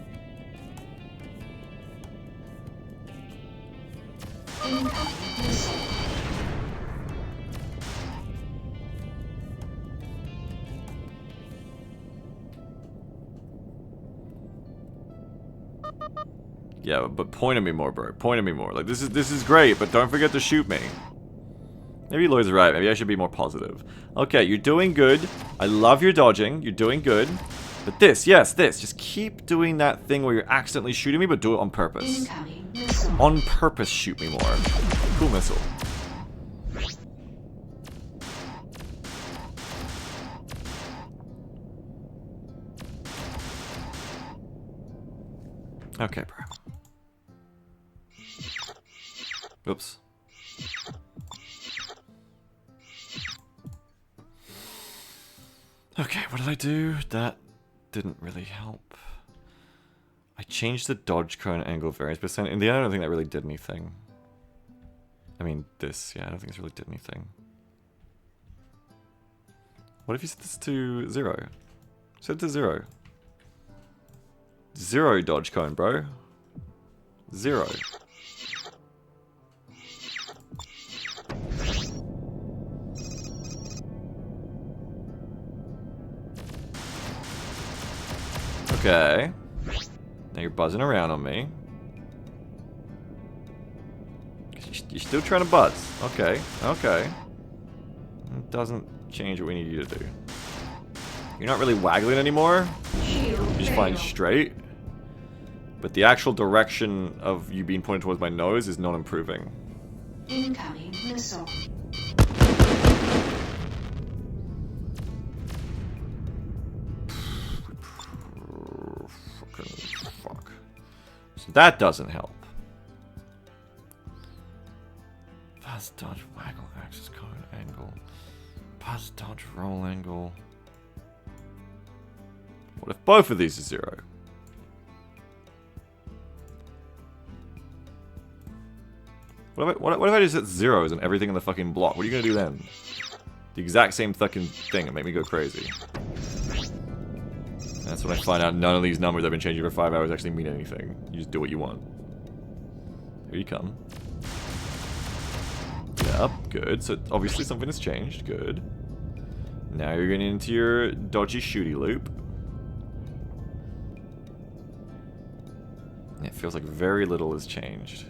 Yeah, but point at me more, bro. Point at me more. Like, this is great, but don't forget to shoot me. Maybe Lloyd's right. Maybe I should be more positive. Okay, you're doing good. I love your dodging. You're doing good. But this, yes, this. Just keep doing that thing where you're accidentally shooting me, but do it on purpose. On purpose, shoot me more. Cool missile. Okay, bro. Oops. Okay, what did I do? That didn't really help. I changed the dodge cone angle variance percent. In the end, I don't think that really did anything. I mean, this, yeah, I don't think it's really did anything. What if you set this to 0? Set it to 0. 0 dodge cone, bro. 0. Okay. Now you're buzzing around on me. You're still trying to buzz. Okay, okay. It doesn't change what we need you to do. You're not really waggling anymore. You're just flying straight. But the actual direction of you being pointed towards my nose is not improving. Incoming missile. Fuck. So that doesn't help. Pass, dodge, waggle, axis, cone, angle. Pass, dodge, roll, angle. What if both of these are 0? What if I just hit 0s and everything in the fucking block? What are you gonna do then? The exact same fucking thing and make me go crazy. That's when I find out none of these numbers I've been changing for 5 hours actually mean anything. You just do what you want. Here you come. Yep, good. So obviously something has changed. Good. Now you're getting into your dodgy shooty loop. It feels like very little has changed.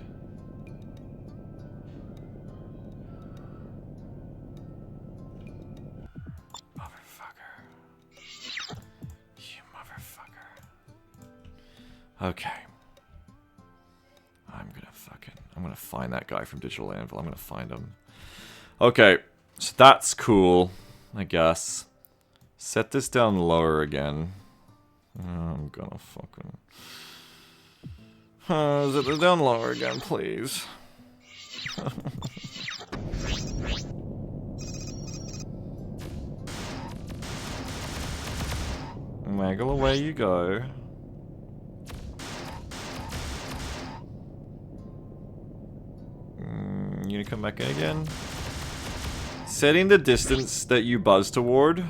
Okay. I'm gonna find that guy from Digital Anvil. I'm gonna find him. Okay, so that's cool, I guess. Set this down lower again. I'm gonna fucking... set it down lower again, please. Waggle away you go. You gonna come back in again? Setting the distance that you buzz toward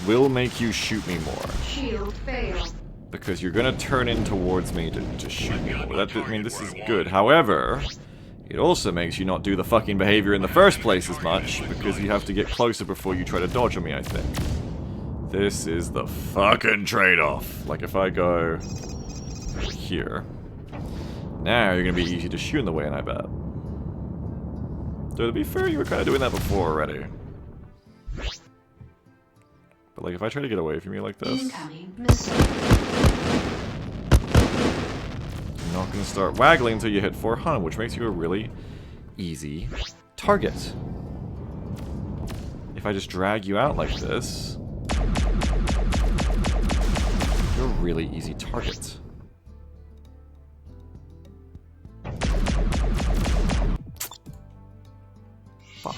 will make you shoot me more. Shield failed. Because you're gonna turn in towards me to shoot me more. I mean, this is good. However, it also makes you not do the fucking behavior in the first place as much, because you have to get closer before you try to dodge on me, I think. This is the fucking trade-off. Like, if I go here, now you're gonna be easy to shoot in the way, and I bet. So to be fair, you were kind of doing that before already. But like, if I try to get away from you like this, Incoming missile. you're not going to start waggling until you hit 400, which makes you a really easy target. If I just drag you out like this, you're a really easy target. Fuck.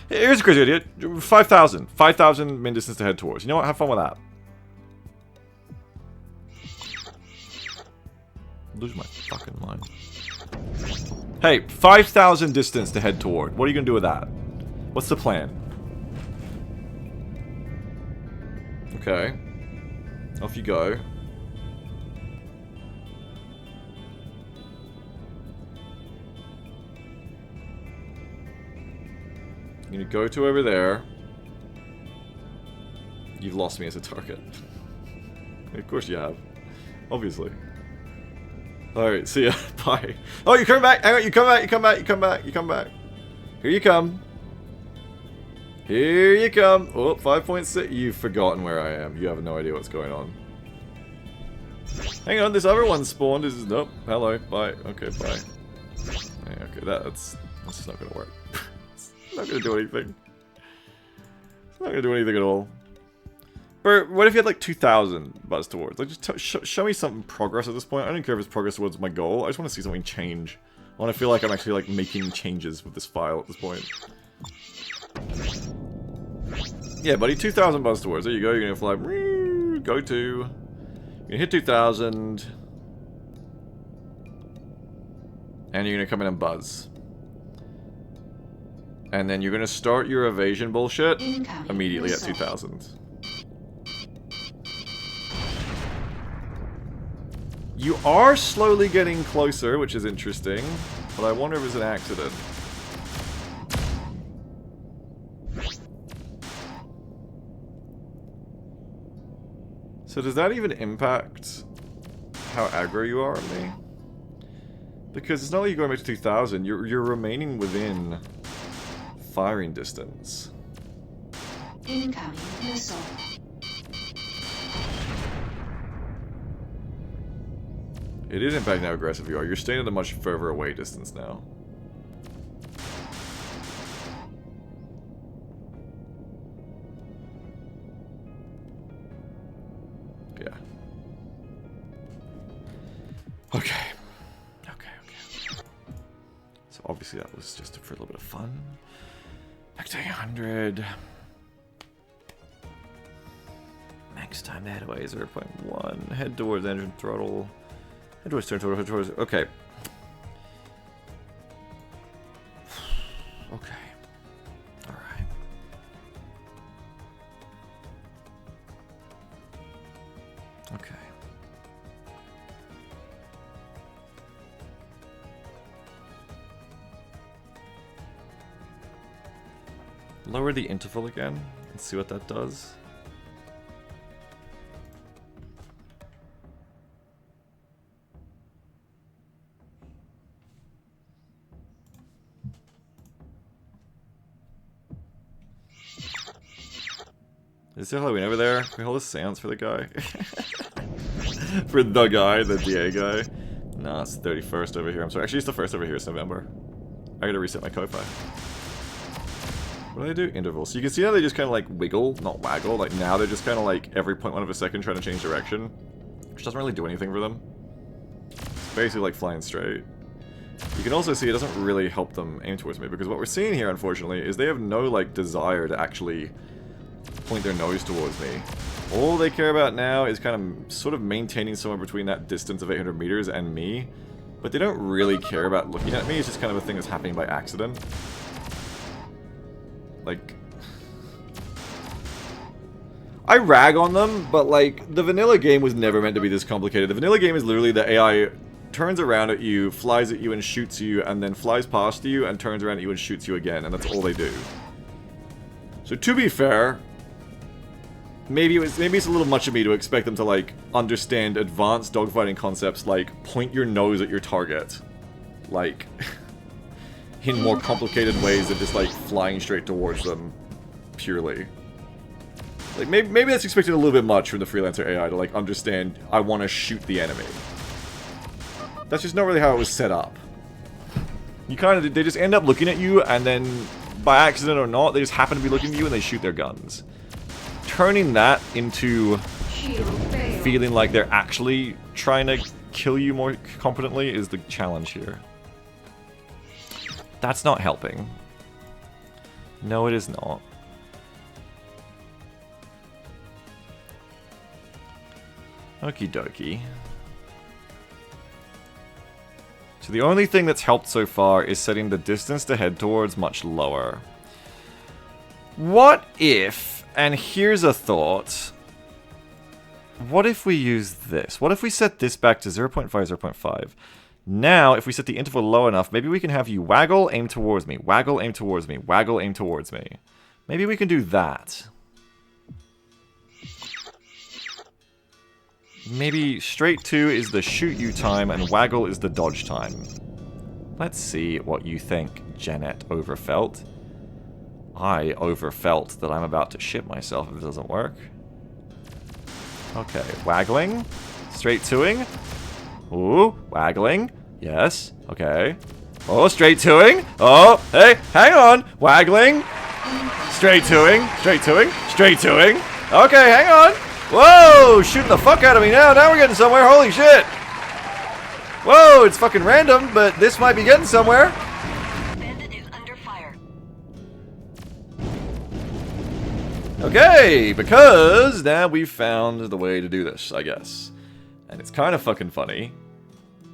Here's a crazy idea. 5,000. 5,000 min distance to head towards. You know what? Have fun with that. Lose my fucking mind. Hey, 5,000 distance to head toward. What are you going to do with that? What's the plan? Okay. Off you go. You're gonna go to over there. You've lost me as a target. Of course you have. Obviously. Alright, see ya. Bye. Oh, you're coming back! Hang on, you come back, you come back, you come back, you come back. Here you come. Here you come. Oh, 5.6. You've forgotten where I am. You have no idea what's going on. Hang on, this other one spawned. Nope. Hello. Bye. Okay, bye. Yeah, okay, that's not gonna work. It's not gonna do anything. It's not gonna do anything at all. But what if you had like 2,000 buzz towards? Like, just show me some progress at this point. I don't care if it's progress towards my goal. I just want to see something change. I want to feel like I'm actually like making changes with this file at this point. Yeah, buddy, 2,000 buzz towards. There you go. You're gonna fly. Go to. You're gonna hit 2,000. And you're gonna come in and buzz. And then you're gonna start your evasion bullshit immediately at 2,000. You are slowly getting closer, which is interesting. But I wonder if it's an accident. So does that even impact how aggro you are on me? Because it's not like you're going back to 2,000, you're remaining within firing distance. Incoming missile. It is impacting how aggressive you are. You're staying at a much further away distance now. Yeah. Okay. So obviously that was just for a little bit of fun. Back to 800. Max time to head away 0.1. Head towards engine throttle. Head towards turn throttle. Head towards. Okay. Okay. Alright. Okay. Lower the interval again and see what that does. Is it Halloween over there? Can we hold a seance for the guy? For the guy, the DA guy? No, it's the 31st over here. I'm sorry. Actually, it's the 1st over here. It's November. I gotta reset my Ko-Fi. What do they do? Intervals. So you can see how they just kind of like wiggle, not waggle. Like now they're just kind of like every 0.1 of a second trying to change direction. Which doesn't really do anything for them. It's basically like flying straight. You can also see it doesn't really help them aim towards me. Because what we're seeing here, unfortunately, is they have no like desire to actually point their nose towards me. All they care about now is kind of sort of maintaining somewhere between that distance of 800 meters and me. But they don't really care about looking at me. It's just kind of a thing that's happening by accident. Like, I rag on them, but like, the vanilla game was never meant to be this complicated. The vanilla game is literally the AI turns around at you, flies at you and shoots you, and then flies past you and turns around at you and shoots you again, and that's all they do. So to be fair, maybe it's a little much of me to expect them to like understand advanced dogfighting concepts like point your nose at your target, like in more complicated ways than just like flying straight towards them purely. Like maybe that's expecting a little bit much from the Freelancer AI to like understand I want to shoot the enemy. That's just not really how it was set up. You kind of, they just end up looking at you and then by accident or not, they just happen to be looking at you and they shoot their guns. Turning that into feeling like they're actually trying to kill you more competently is the challenge here. That's not helping. No, it is not. Okie dokie. So the only thing that's helped so far is setting the distance to head towards much lower. What if, and here's a thought, what if we use this? What if we set this back to 0.5, 0.5? Now, if we set the interval low enough, maybe we can have you waggle, aim towards me, waggle, aim towards me, waggle, aim towards me. Maybe we can do that. Maybe straight 2 is the shoot you time and waggle is the dodge time. Let's see what you think, Janet Overfelt. I overfelt that I'm about to shit myself if it doesn't work. Okay, waggling. Straight 2ing. Ooh, waggling. Yes, okay. Oh, straight 2ing. Oh, hey, hang on. Waggling. Straight 2ing. Straight 2ing. Straight 2ing. Okay, hang on. Whoa, shooting the fuck out of me now. Now we're getting somewhere. Holy shit. Whoa, it's fucking random, but this might be getting somewhere. Bandit is under fire. Okay, because now we've found the way to do this, I guess. And it's kind of fucking funny,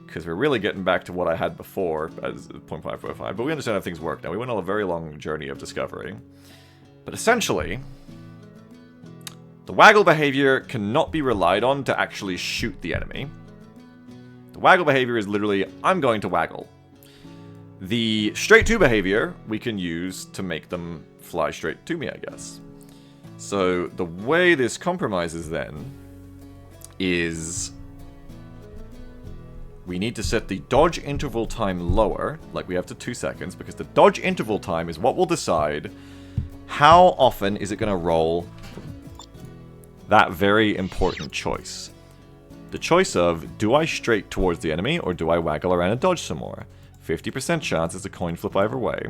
because we're really getting back to what I had before as 0.545, but we understand how things work now. We went on a very long journey of discovery. But essentially, the waggle behavior cannot be relied on to actually shoot the enemy. The waggle behavior is literally, I'm going to waggle. The straight to behavior we can use to make them fly straight to me, I guess. So the way this compromises then is we need to set the dodge interval time lower, like we have to 2 seconds, because the dodge interval time is what will decide how often is it going to roll that very important choice. The choice of, do I straight towards the enemy, or do I waggle around and dodge some more? 50% chance it's a coin flip either way.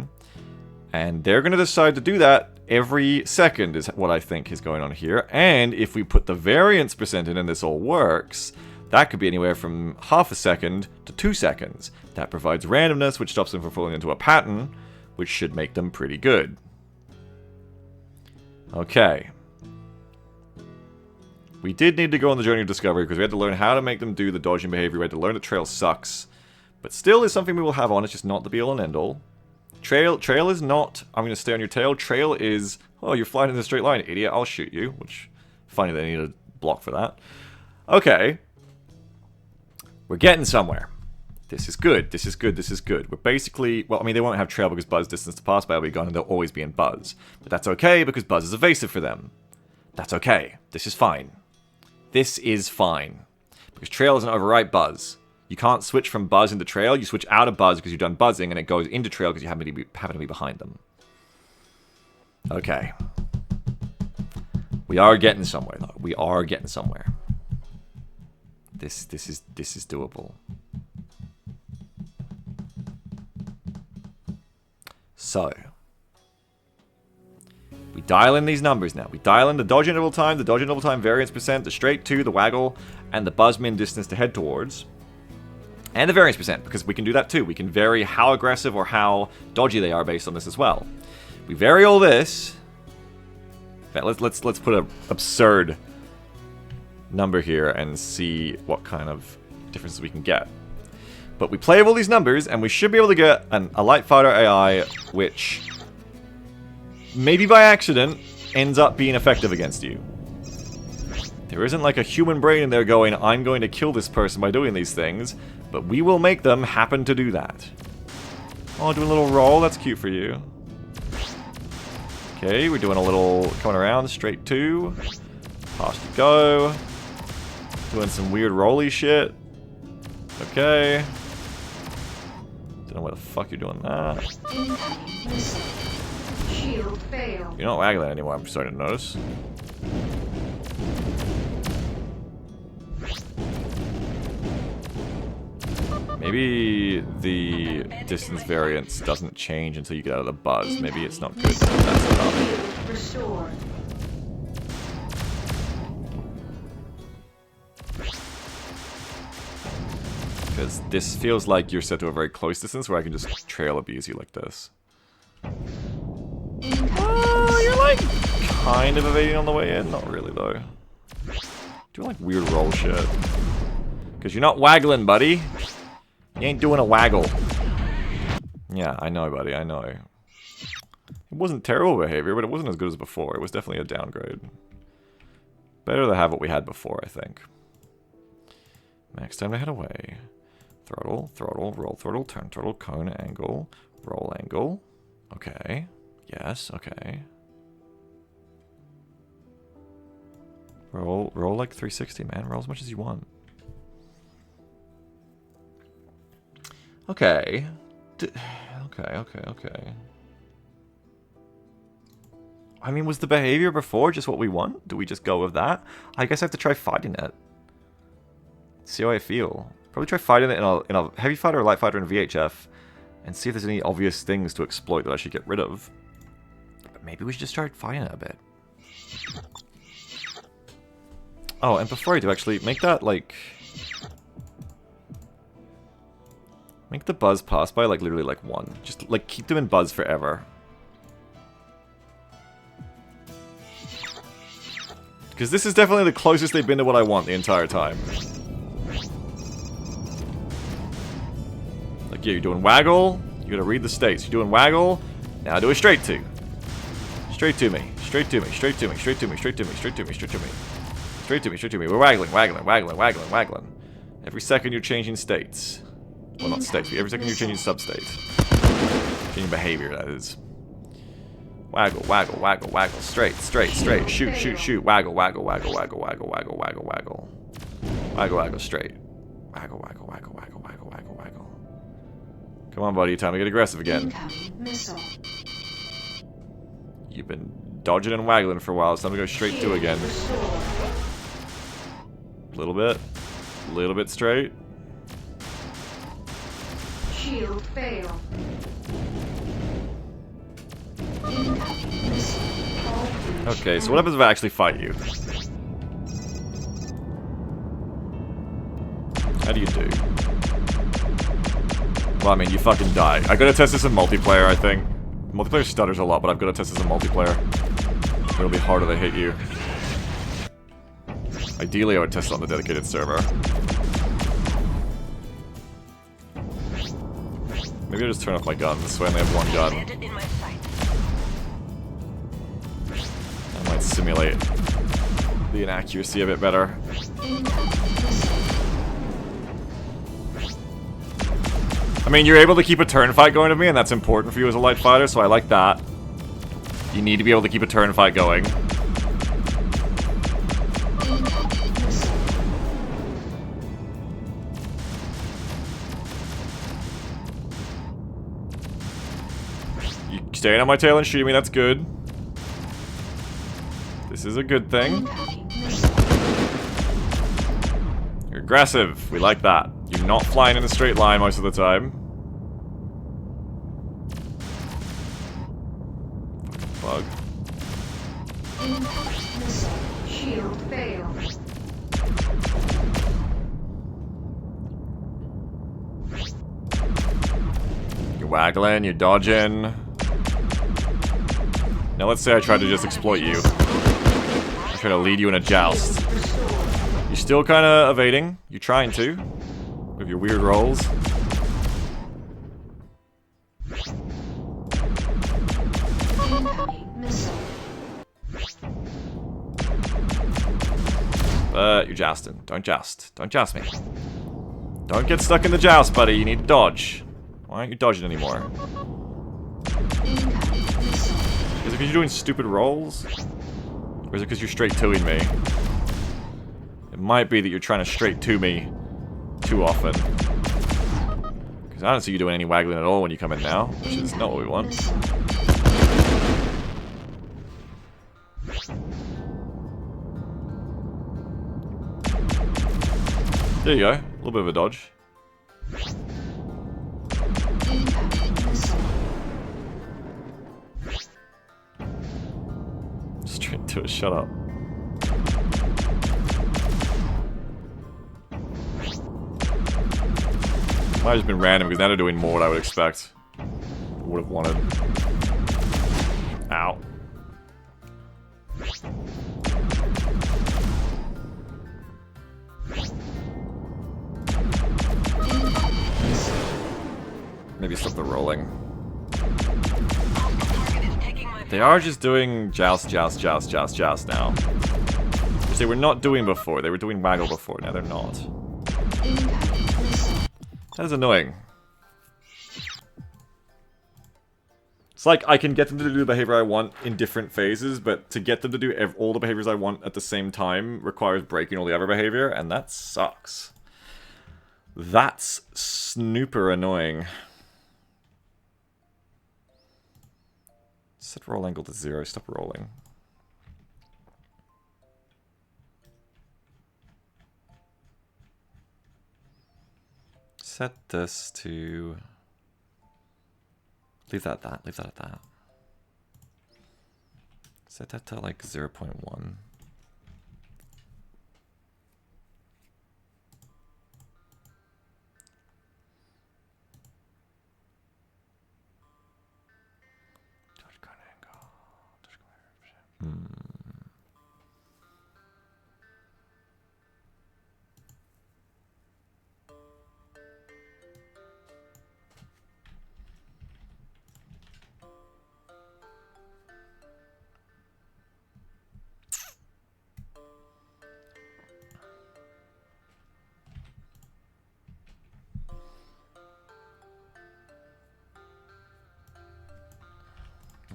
And they're going to decide to do that every second is what I think is going on here. And if we put the variance percent in and this all works, that could be anywhere from half a second to 2 seconds. That provides randomness, which stops them from falling into a pattern, which should make them pretty good. Okay. We did need to go on the journey of discovery because we had to learn how to make them do the dodging behavior. We had to learn that trail sucks. But still is something we will have on. It's just not the be-all and end-all. Trail is not, I'm going to stay on your tail. Trail is, oh, you're flying in a straight line, idiot. I'll shoot you. Which, funny they need a block for that. Okay. We're getting somewhere. This is good. This is good. This is good. We're basically, well, I mean, they won't have trail because Buzz distance to pass by will be gone and they'll always be in Buzz. But that's okay because Buzz is evasive for them. That's okay. This is fine. This is fine. Because trail doesn't overwrite Buzz. You can't switch from Buzz into trail. You switch out of Buzz because you've done buzzing, and it goes into trail because you happen to be behind them. Okay. We are getting somewhere, though. We are getting somewhere. This is doable. So, we dial in these numbers now. We dial in the dodge interval time, variance percent, the straight to, the waggle, and the buzz min distance to head towards. And the variance percent, because we can do that too. We can vary how aggressive or how dodgy they are based on this as well. We vary all this. In fact, let's put an absurd number here and see what kind of differences we can get. But we play with all these numbers, and we should be able to get a light fighter AI, which maybe by accident ends up being effective against you. There isn't like a human brain in there going, I'm going to kill this person by doing these things, but we will make them happen to do that. Oh, doing a little roll, that's cute for you. Okay, we're doing a little coming around, straight to. Pass to go. Doing some weird rolly shit. Okay. Don't know why the fuck you're doing that. Shield failed. You're not waggling anymore, I'm starting to notice. Maybe the distance variance doesn't change until you get out of the buzz. Maybe it's not good. That's enough. Restored. Because this feels like you're set to a very close distance where I can just trail abuse you like this. Oh, you're like kind of evading on the way in. Not really though. Doing like weird roll shit. Because you're not waggling, buddy. You ain't doing a waggle. Yeah, I know, buddy, I know. It wasn't terrible behavior, but it wasn't as good as before. It was definitely a downgrade. Better to have what we had before, I think. Max time to head away. Throttle, throttle, roll throttle, turn throttle, cone, angle, roll angle. Okay. Yes, okay. Roll like 360, man. Roll as much as you want. Okay. Okay. I mean, was the behavior before just what we want? Do we just go with that? I guess I have to try fighting it. See how I feel. Probably try fighting it in a heavy fighter or light fighter in VHF. And see if there's any obvious things to exploit that I should get rid of. But maybe we should just start fighting it a bit. Oh, and before I do, actually, make that, like... Make the buzz pass by, like, literally, like, 1. Just, like, keep them in buzz forever. Because this is definitely the closest they've been to what I want the entire time. Like, yeah, you're doing waggle. You gotta read the states. You're doing waggle. Now do a straight to. Straight to me. Straight to me. Straight to me. Straight to me. Straight to me. Straight to me. Straight to me. Straight to me. Straight to me. We're waggling, waggling, waggling, waggling, waggling. Every second you're changing states. Well, not states. Every second you're changing substates. Changing behavior, that is. Waggle, waggle, waggle, waggle. Straight, straight, straight. Shoot, shoot, shoot. Waggle, waggle, waggle, waggle, waggle, waggle, waggle, waggle. Waggle, waggle, straight. Waggle, waggle, waggle, waggle, waggle, waggle, waggle. Come on, buddy. Time to get aggressive again. Incoming missile. You've been dodging and waggling for a while. It's time to go straight to again. A little bit. A little bit straight. Shield fail. Incoming missile. Okay, so what happens if I actually fight you? How do you do? Well, I mean, you fucking die. I gotta test this in multiplayer, I think. Multiplayer stutters a lot, but I've gotta test this in multiplayer. It'll be harder to hit you. Ideally, I would test it on the dedicated server. Maybe I'll just turn off my guns, so I only have one gun. Bandit in my sight. That might simulate the inaccuracy a bit better. I mean, you're able to keep a turn fight going with me, and that's important for you as a light fighter, so I like that. You need to be able to keep a turn fight going. You staying on my tail and shooting me, that's good. This is a good thing. You're aggressive. We like that. You're not flying in a straight line most of the time. Fucking bug. Shield fail. You're waggling, you're dodging. Now let's say I try to just exploit you. I try to lead you in a joust. You're still kind of evading. You're trying to. With your weird rolls. You're jousting. Don't joust. Don't joust me. Don't get stuck in the joust, buddy. You need to dodge. Why aren't you dodging anymore? Is it because you're doing stupid rolls? Or is it because you're straight toing me? It might be that you're trying to straight to me too often. Because I don't see you doing any waggling at all when you come in now, which is not what we want. There you go. A little bit of a dodge. Straight to it. Shut up. Might have just been random because now they're doing more what I would expect. Would have wanted. Ow. Maybe stop the rolling. They are just doing joust, joust, joust, joust, joust now. Which they were not doing before. They were doing waggle before. Now they're not. That is annoying. It's like I can get them to do the behavior I want in different phases, but to get them to do all the behaviors I want at the same time requires breaking all the other behavior, and that sucks. That's snooper annoying. Set roll angle to 0. Stop rolling. Set this to... Leave that at that. Leave that at that. Set that to like 0.1.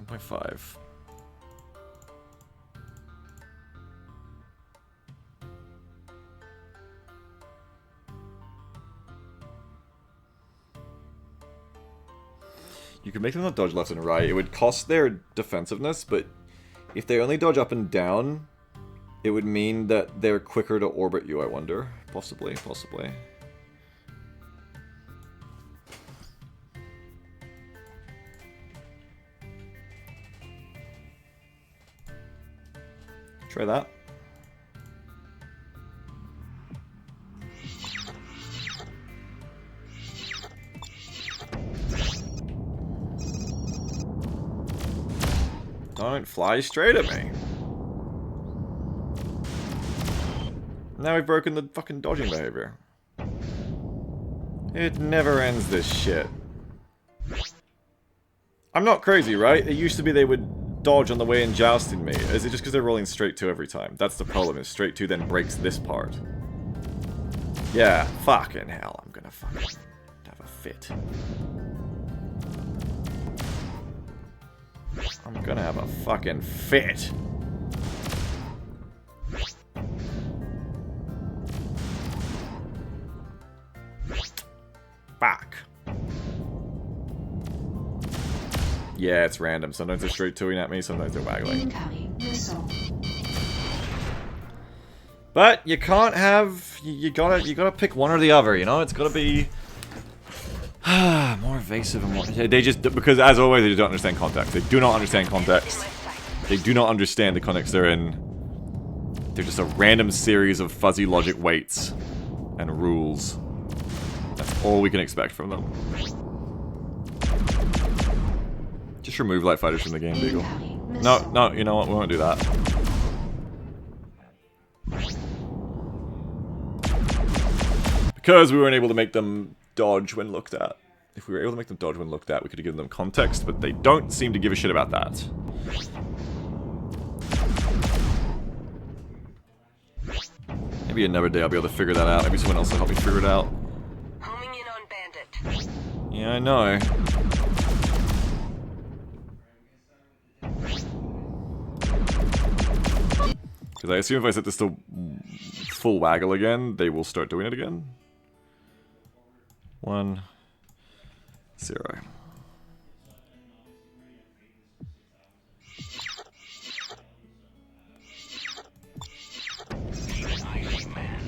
1.5. You could make them not dodge left and right. It would cost their defensiveness, but if they only dodge up and down, it would mean that they're quicker to orbit you, I wonder. Possibly, possibly. Try that. Don't fly straight at me. Now we've broken the fucking dodging behavior. It never ends, this shit. I'm not crazy, right? It used to be they would dodge on the way in jousting me. Is it just because they're rolling straight 2 every time? That's the problem, is straight 2 then breaks this part. Yeah, fucking hell, I'm gonna fucking have a fit. I'm gonna have a fucking fit. Fuck. Yeah, it's random. Sometimes they're straight 2-ing at me, sometimes they're waggling. Incoming missile. But you can't have. You gotta pick one or the other. You know, it's gotta be more evasive and more. They just, because as always they don't understand context. They do not understand context. They do not understand the context they're in. They're just a random series of fuzzy logic weights and rules. That's all we can expect from them. Just remove light fighters from the game, Beagle. No, no, you know what? We won't do that. Because we weren't able to make them dodge when looked at. If we were able to make them dodge when looked at, we could have given them context, but they don't seem to give a shit about that. Maybe another day I'll be able to figure that out. Maybe someone else will help me figure it out. Homing in on Bandit. Yeah, I know. Because I assume if I set this to full waggle again, they will start doing it again. 1, 0.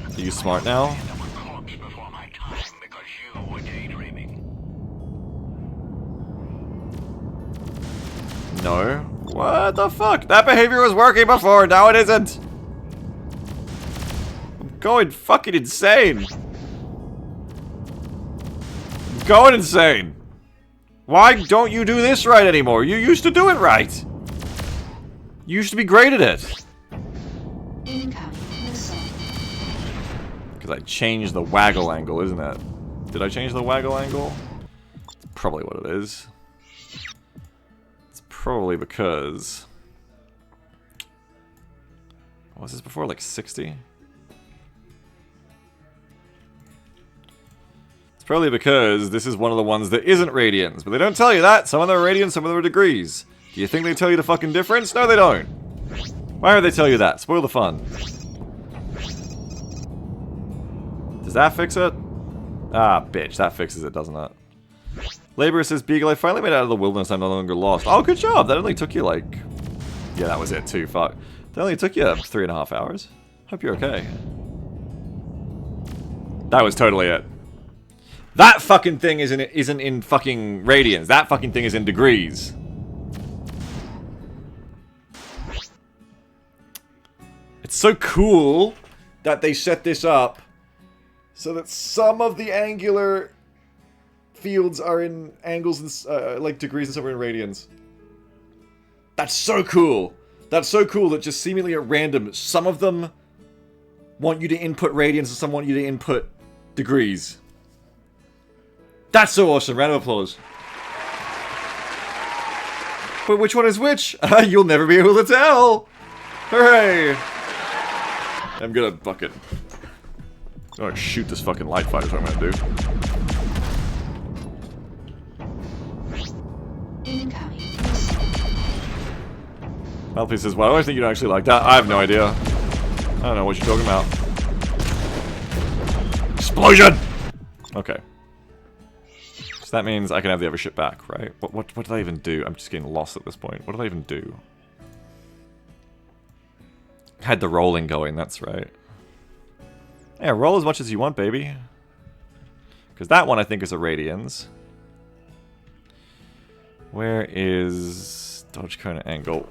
Are you smart now? No. What the fuck? That behavior was working before, now it isn't! I'm going fucking insane! I'm going insane! Why don't you do this right anymore? You used to do it right! You used to be great at it! Because I changed the waggle angle, isn't it? Did I change the waggle angle? That's probably what it is. Probably because... What was this before? Like 60? It's probably because this is one of the ones that isn't radians. But they don't tell you that. Some of them are radians, some of them are degrees. Do you think they tell you the fucking difference? No, they don't. Why would they tell you that? Spoil the fun. Does that fix it? Ah, bitch. That fixes it, doesn't it? Laborer says, Beagle, I finally made it out of the wilderness. I'm no longer lost. Oh, good job. That only took you like... Yeah, that was it too. Fuck. That only took you 3.5 hours. Hope you're okay. That was totally it. That fucking thing isn't in fucking radians. That fucking thing is in degrees. It's so cool that they set this up so that some of the angular fields are in angles and like degrees and some are in radians. That's so cool. That's so cool that just seemingly at random, some of them want you to input radians and some want you to input degrees. That's so awesome. Round of applause. But which one is which? You'll never be able to tell. Hooray! I'm gonna fucking... I'm gonna shoot this fucking light fighter is what I'm gonna do. Mouthpiece says, why do I think you don't actually like that? I have no idea. I don't know what you're talking about. Explosion! Okay. So that means I can have the other shit back, right? What did I even do? I'm just getting lost at this point. What did I even do? Had the rolling going, that's right. Yeah, roll as much as you want, baby. Because that one I think is a Radians. Where is dodge cone angle?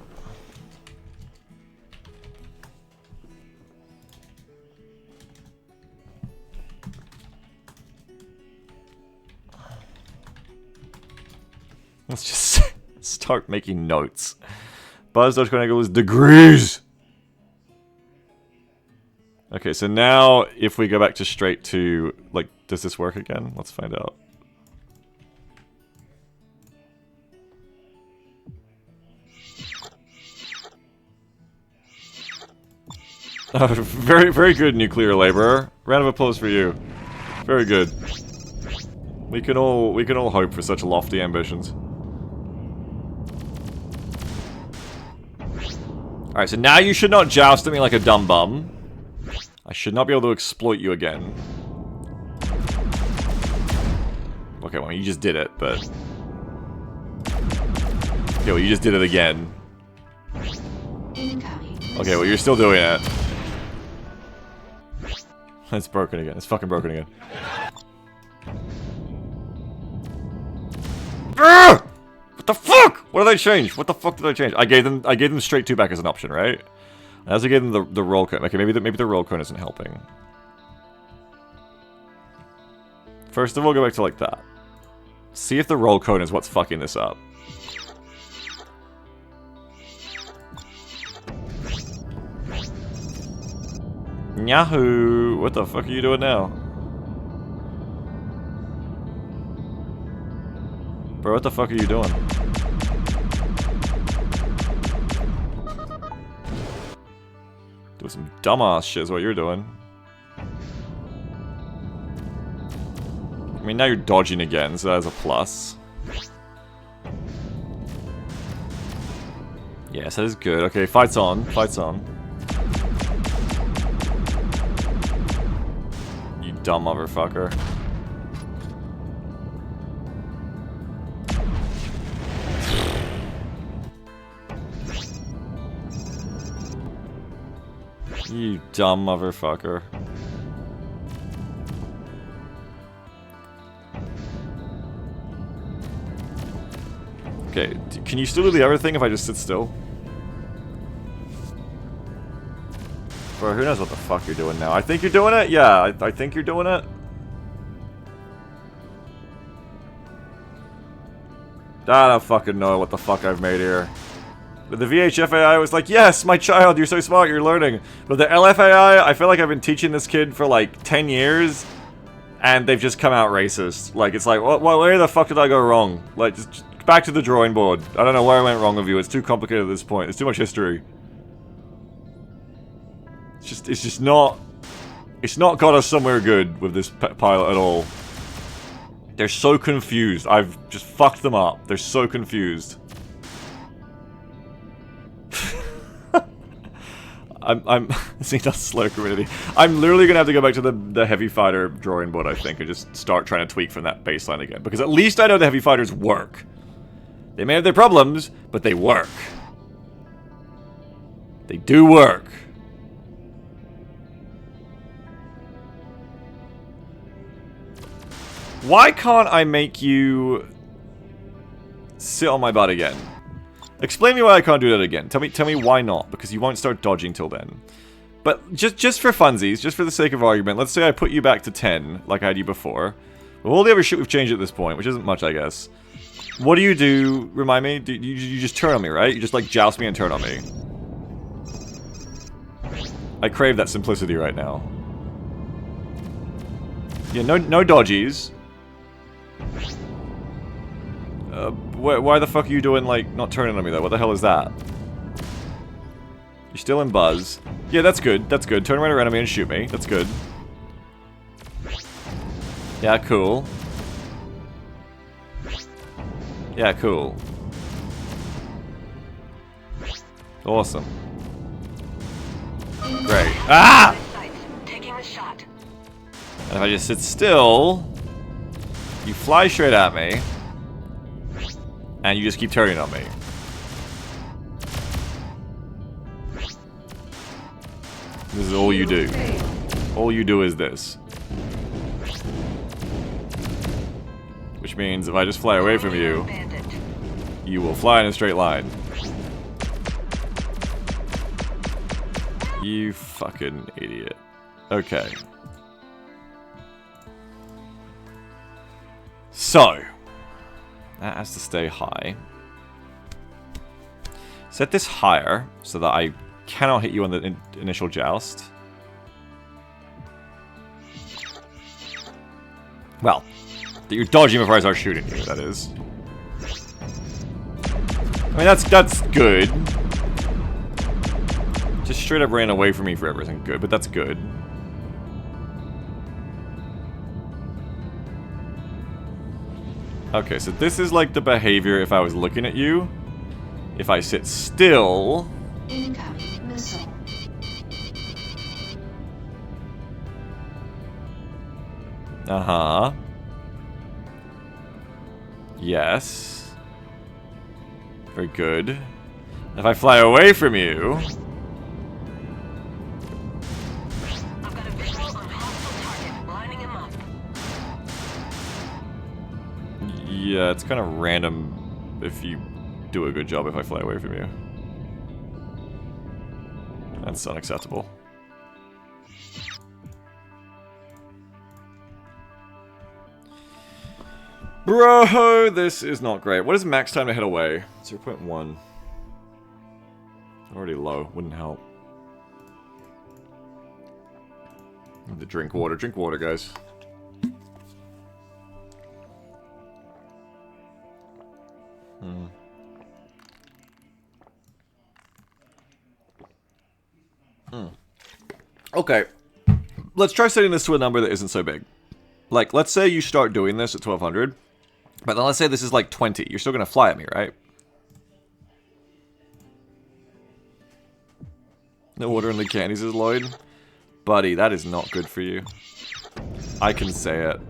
Let's just start making notes. Buzz dodge cone angle is degrees. Okay, so now if we go back to straight to, like, does this work again? Let's find out. Very, very good, nuclear laborer. Round of applause for you. Very good. We can all hope for such lofty ambitions. Alright, so now you should not joust at me like a dumb bum. I should not be able to exploit you again. Okay, well, you just did it, but... Okay, well, you just did it again. Okay, well, you're still doing it. It's broken again. It's fucking broken again. What the fuck? What did I change? What the fuck did I change? I gave them straight 2 back as an option, right? I also gave them the roll cone. Okay, maybe the roll cone isn't helping. First of all, go back to like that. See if the roll cone is what's fucking this up. Yahoo! What the fuck are you doing now? Bro, what the fuck are you doing? Doing some dumbass shit is what you're doing. I mean, now you're dodging again, so that is a plus. Yes, that is good. Okay, fight's on. Fight's on. You dumb motherfucker. You dumb motherfucker. Okay, can you still do the other thing if I just sit still? Bro, who knows what the fuck you're doing now? I think you're doing it? Yeah, I think you're doing it. I don't fucking know what the fuck I've made here. But the VHFAI was like, yes, my child, you're so smart, you're learning. But the LFAI, I feel like I've been teaching this kid for like 10 years, and they've just come out racist. Like, it's like, where the fuck did I go wrong? Like, just back to the drawing board. I don't know where I went wrong with you. It's too complicated at this point. It's too much history. It's just not... It's not got us somewhere good with this pilot at all. They're so confused. I've just fucked them up. They're so confused. I'm seeing that slow community. I'm literally gonna have to go back to the heavy fighter drawing board, I think, and just start trying to tweak from that baseline again. Because at least I know the heavy fighters work. They may have their problems, but they work. They do work. Why can't I make you sit on my butt again? Explain me why I can't do that again. Tell me why not, because you won't start dodging till then. But just for funsies, just for the sake of argument, let's say I put you back to 10, like I had you before. With all the other shit we've changed at this point, which isn't much, I guess. What do you do? Remind me? You just turn on me, right? You just, like, joust me and turn on me. I crave that simplicity right now. Yeah, no dodgies. Why the fuck are you doing, like, not turning on me, though? What the hell is that? You're still in buzz. Yeah, that's good. That's good. Turn right around me and shoot me. That's good. Yeah, cool. Yeah, cool. Awesome. Great. Ah! Taking the shot. And if I just sit still, you fly straight at me, and you just keep turning on me. This is all you do. All you do is this. Which means if I just fly away from you, you will fly in a straight line. You fucking idiot. Okay. So, that has to stay high. Set this higher so that I cannot hit you on the initial joust. Well, that you're dodging before I start shooting you, that is. I mean, that's good. Just straight up ran away from me forever isn't good, but that's good. Okay, so this is like the behavior if I was looking at you. If I sit still... Incoming missile. Uh-huh. Yes. Very good. If I fly away from you... I've got a visual on hostile target. Lining him up. Yeah, it's kind of random if you do a good job if I fly away from you. That's unacceptable. Bro, this is not great. What is max time to head away? 0.1. Already low. Wouldn't help. Need to drink water. Drink water, guys. Okay. Let's try setting this to a number that isn't so big. Like, let's say you start doing this at 1200. But then let's say this is like 20. You're still going to fly at me, right? No water in the candies is Lloyd. Buddy, that is not good for you. I can say it.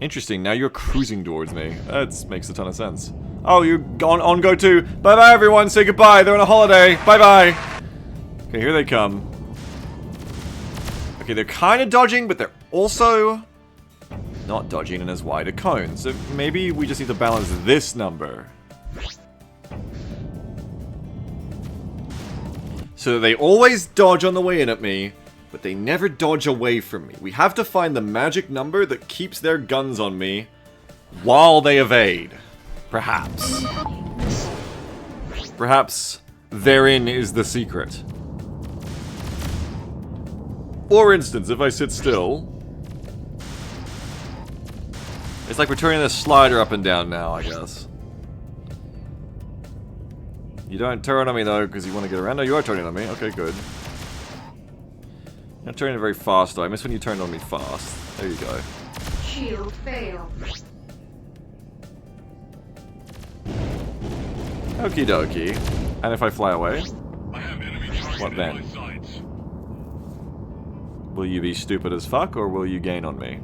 Interesting, now you're cruising towards me. That makes a ton of sense. Oh, you're on go to. Bye-bye, everyone. Say goodbye. They're on a holiday. Bye-bye. Okay, here they come. Okay, they're kind of dodging, but they're also not dodging in as wide a cone. So maybe we just need to balance this number. So that they always dodge on the way in at me, but they never dodge away from me. We have to find the magic number that keeps their guns on me while they evade. Perhaps. Perhaps therein is the secret. For instance, if I sit still... It's like we're turning the slider up and down now, I guess. You don't turn on me, though, because you want to get around. No, you are turning on me. Okay, good. You're not turning very fast, though. I miss when you turned on me fast. There you go. Shield failed. Okie dokie. And if I fly away? I have enemy target What then? in my sights. Will you be stupid as fuck, or will you gain on me?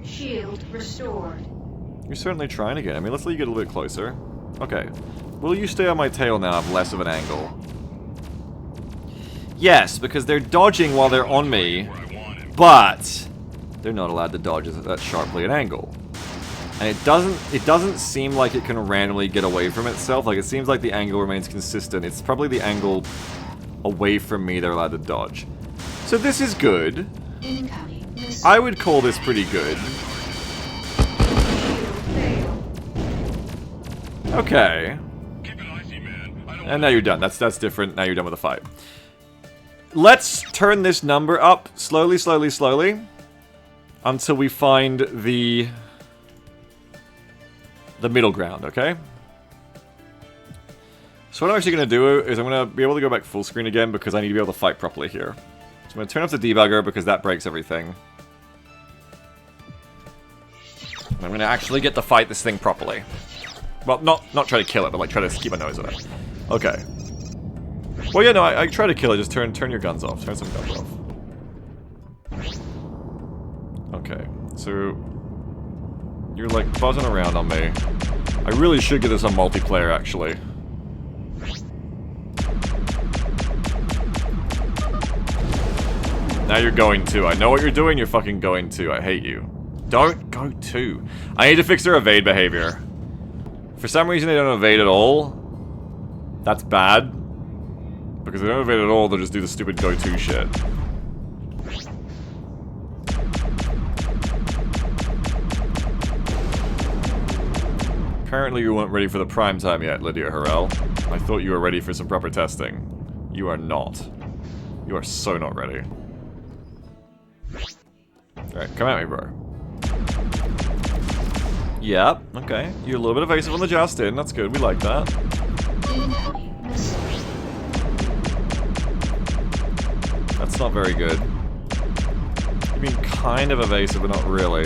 Shield restored. You're certainly trying again. I mean, let's let you get a little bit closer. Okay. Will you stay on my tail now have less of an angle? Yes, because they're dodging while they're on me, but they're not allowed to dodge at that sharply an angle. And it doesn't seem like it can randomly get away from itself. Like, it seems like the angle remains consistent. It's probably the angle away from me they're allowed to dodge. So this is good. Incoming missile. I would call this pretty good. Shield failed. Okay. Keep it icy, man. I don't And now you're done. That's different. Now you're done with the fight. Let's turn this number up slowly, slowly, slowly until we find the middle ground, okay? So what I'm actually going to do is I'm going to be able to go back full screen again because I need to be able to fight properly here. So I'm going to turn off the debugger because that breaks everything. And I'm going to actually get to fight this thing properly. Well, not try to kill it, but like try to keep my nose on it. Okay. Well, yeah, no, I try to kill it. Just turn your guns off. Turn some guns off. Okay, so you're like buzzing around on me. I really should get this on multiplayer, actually. Now you're going to. I know what you're doing. You're fucking going to. I hate you. Don't go to. I need to fix their evade behavior. For some reason, they don't evade at all. That's bad. Because if they don't evade at all, they'll just do the stupid go-to shit. Apparently you weren't ready for the prime time yet, Lydia Harrell. I thought you were ready for some proper testing. You are not. You are so not ready. Alright, come at me, bro. Yep, okay. You're a little bit evasive on the joust in. That's good. We like that. Incoming missile. That's not very good. You're being kind of evasive, but not really.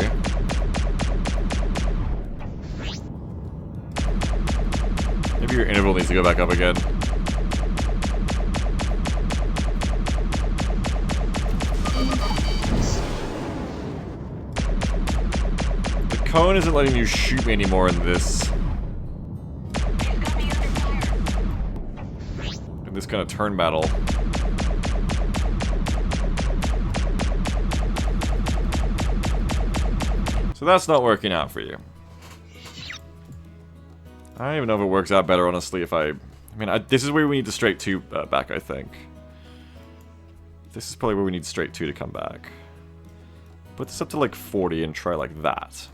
Maybe your interval needs to go back up again. The cone isn't letting you shoot me anymore in this. In this kind of turn battle. So that's not working out for you. I don't even know if it works out better, honestly, if I mean, this is where we need the straight 2 back, I think. This is probably where we need straight 2 to come back. Put this up to, like, 40 and try like that.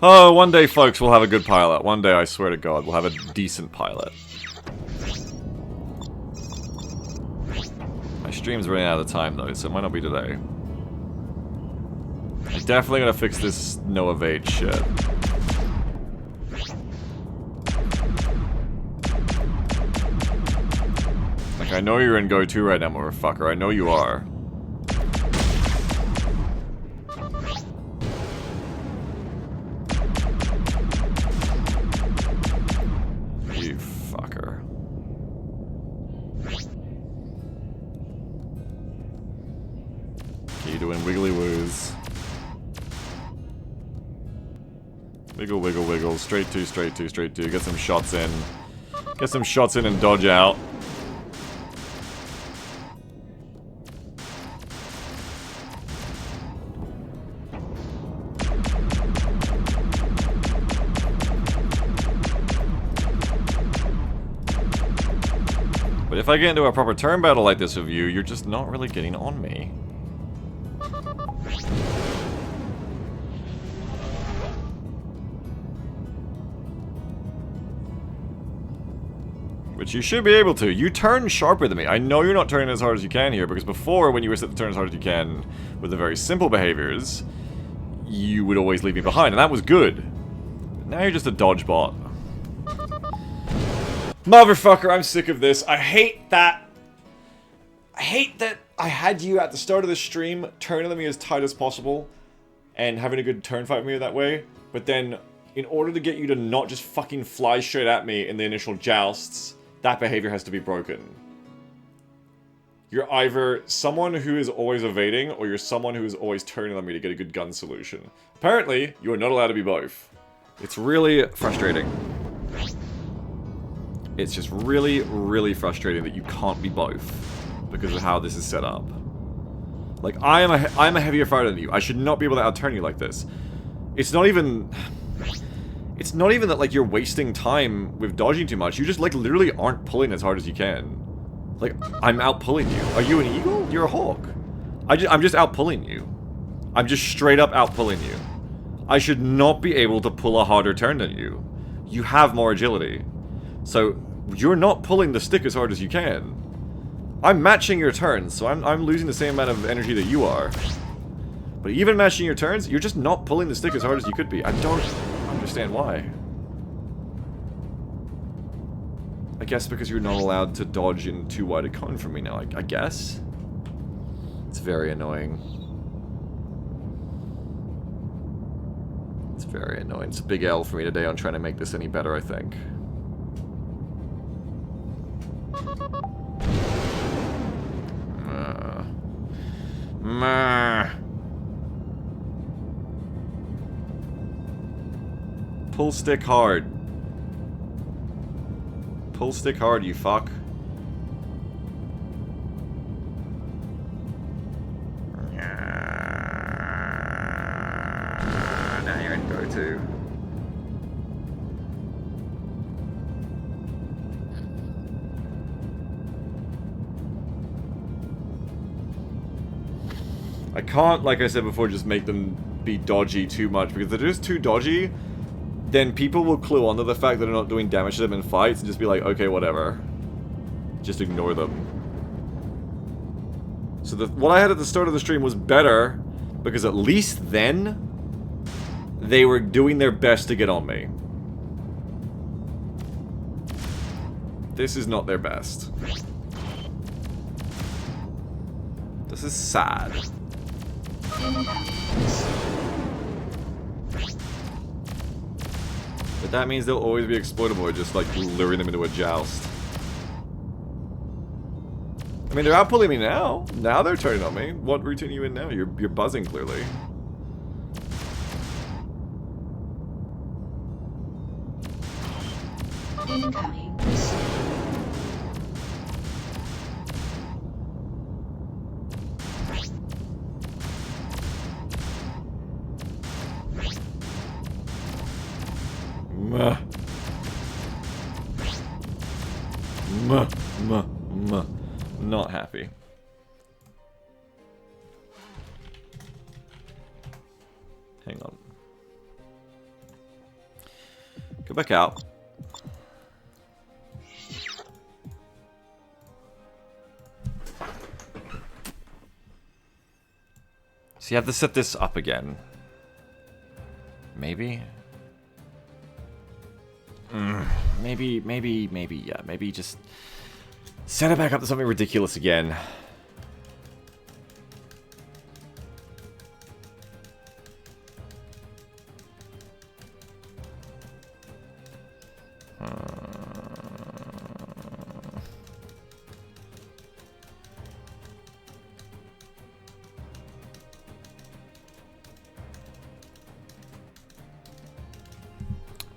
Oh, one day, folks, we'll have a good pilot. One day, I swear to God, we'll have a decent pilot. My stream's running out of time, though, so it might not be today. I'm definitely gonna fix this no evade shit. I know you're in go-to right now, motherfucker. I know you are. You fucker. Okay, you're doing wiggly woos. Wiggle, wiggle, wiggle. Straight 2, straight 2, straight 2. Get some shots in. Get some shots in and dodge out. But if I get into a proper turn battle like this with you, you're just not really getting on me. Which you should be able to. You turn sharper than me. I know you're not turning as hard as you can here, because before, when you were set to turn as hard as you can with the very simple behaviors, you would always leave me behind, and that was good. Now you're just a dodge bot. Motherfucker, I'm sick of this. I hate that I had you at the start of the stream turning me as tight as possible and having a good turn fight with me that way, but then in order to get you to not just fucking fly straight at me in the initial jousts, that behavior has to be broken. You're either someone who is always evading, or you're someone who is always turning on me to get a good gun solution. Apparently, you are not allowed to be both. It's really frustrating. It's just really, really frustrating that you can't be both because of how this is set up. Like, I'm a heavier fighter than you. I should not be able to outturn you like this. It's not even that, like, you're wasting time with dodging too much. You just, like, literally aren't pulling as hard as you can. Like, I'm out-pulling you. Are you an eagle? You're a hawk. I'm just out-pulling you. I'm just straight up out-pulling you. I should not be able to pull a harder turn than you. You have more agility. So, you're not pulling the stick as hard as you can. I'm matching your turns, so I'm losing the same amount of energy that you are. But even matching your turns, you're just not pulling the stick as hard as you could be. I don't understand why. I guess because you're not allowed to dodge in too wide a cone from me now, I guess. It's very annoying. It's Very annoying. It's a big L for me today on trying to make this any better, I think. Pull stick hard. Pull stick hard, you fuck. Now you're in go to. I can't, like I said before, just make them be dodgy too much, because if they're just too dodgy, then people will clue onto the fact that they're not doing damage to them in fights and just be like, okay, whatever. Just ignore them. So what I had at the start of the stream was better, because at least then, they were doing their best to get on me. This is not their best. This is sad. But that means they'll always be exploitable, just like luring them into a joust. I mean, they're outpulling me now. Now they're turning on me. What routine are you in now? You're buzzing, clearly. Incoming missile. Muh. Muh. Muh. Muh. Not happy. Hang on. Go back out. So you have to set this up again. Maybe? Maybe, yeah. Maybe just set it back up to something ridiculous again.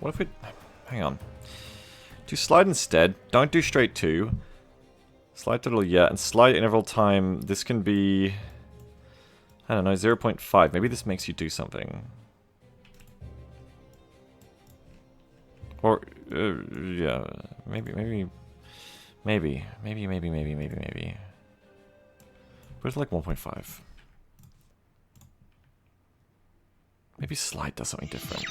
What if we... Hang on. Do slide instead. Don't do straight 2. Slide total, yeah. And slide interval time, this can be... I don't know, 0.5. Maybe this makes you do something. Or, yeah. Maybe. But it's like 1.5. Maybe slide does something different.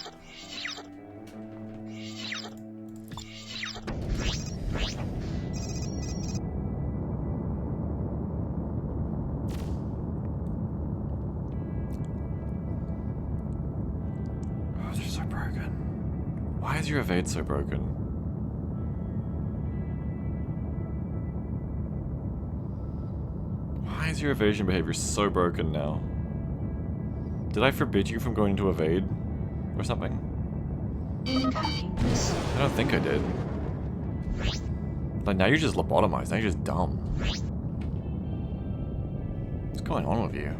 Why is your evade so broken? Why is your evasion behavior so broken now? Did I forbid you from going into evade? Or something? Incoming missile. I don't think I did. Like, now you're just lobotomized. Now you're just dumb. What's going on with you?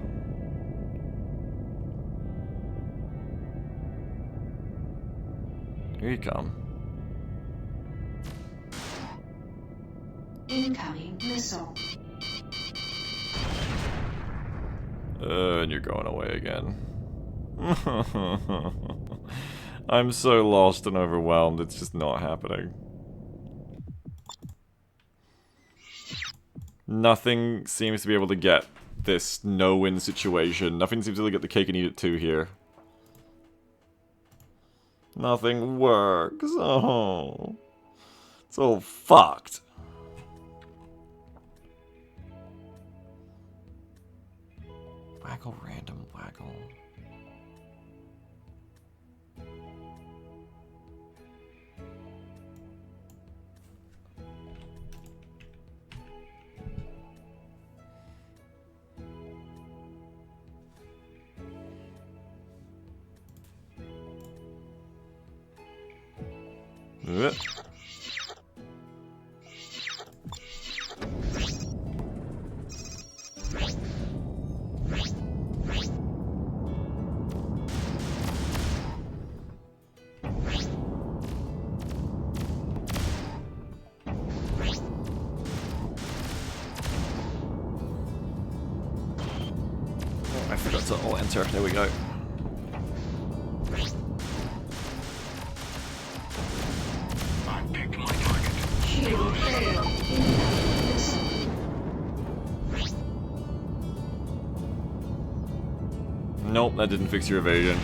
Here you come. Incoming missile. And you're going away again. I'm so lost and overwhelmed, it's just not happening. Nothing seems to be able to get this no-win situation. Nothing seems to get the cake and eat it too here. Nothing works. Oh. It's all fucked. Waggle, random waggle. I forgot to all enter. There we go. I picked my target. Shield failed. Incoming missile. Nope, that didn't fix your evasion.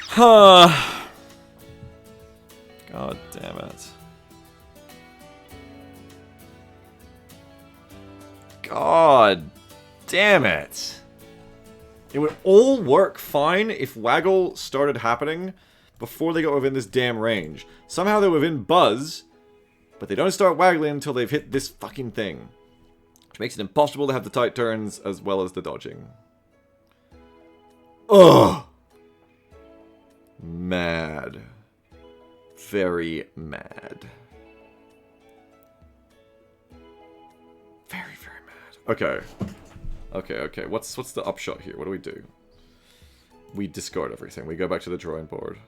Huh. God damn it. God damn it. It would all work fine if Waggle started happening before they got within this damn range. Somehow they're within Buzz, but they don't start waggling until they've hit this fucking thing. Which makes it impossible to have the tight turns as well as the dodging. Ugh. Mad. Very mad. Very, very mad. Okay. Okay. What's the upshot here? What do we do? We discard everything. We go back to the drawing board.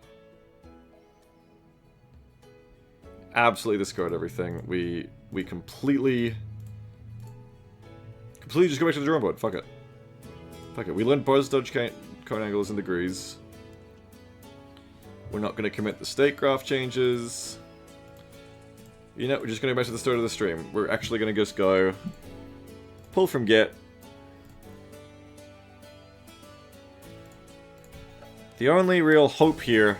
Absolutely discard everything. We completely just go back to the drawing board. Fuck it. Fuck it. We learned Buzz dodge cone angles and degrees. We're not going to commit the state graph changes. You know, we're just going to go back to the start of the stream. We're actually going to just go pull from get. The only real hope here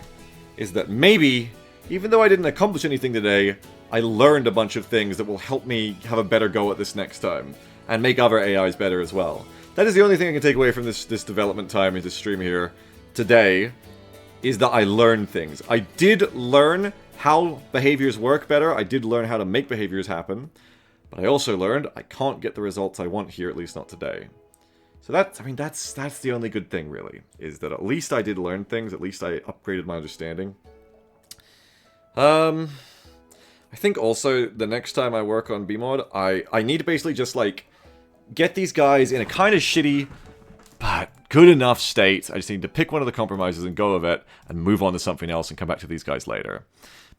is that maybe, even though I didn't accomplish anything today, I learned a bunch of things that will help me have a better go at this next time. And make other AIs better as well. That is the only thing I can take away from this development time in this stream here today, is that I learned things. I did learn how behaviors work better. I did learn how to make behaviors happen. But I also learned I can't get the results I want here, at least not today. So that's the only good thing, really. Is that at least I did learn things. At least I upgraded my understanding. I think also, the next time I work on BMod, I need to basically just, like, get these guys in a kind of shitty, but good enough state. I just need to pick one of the compromises and go with it, and move on to something else and come back to these guys later.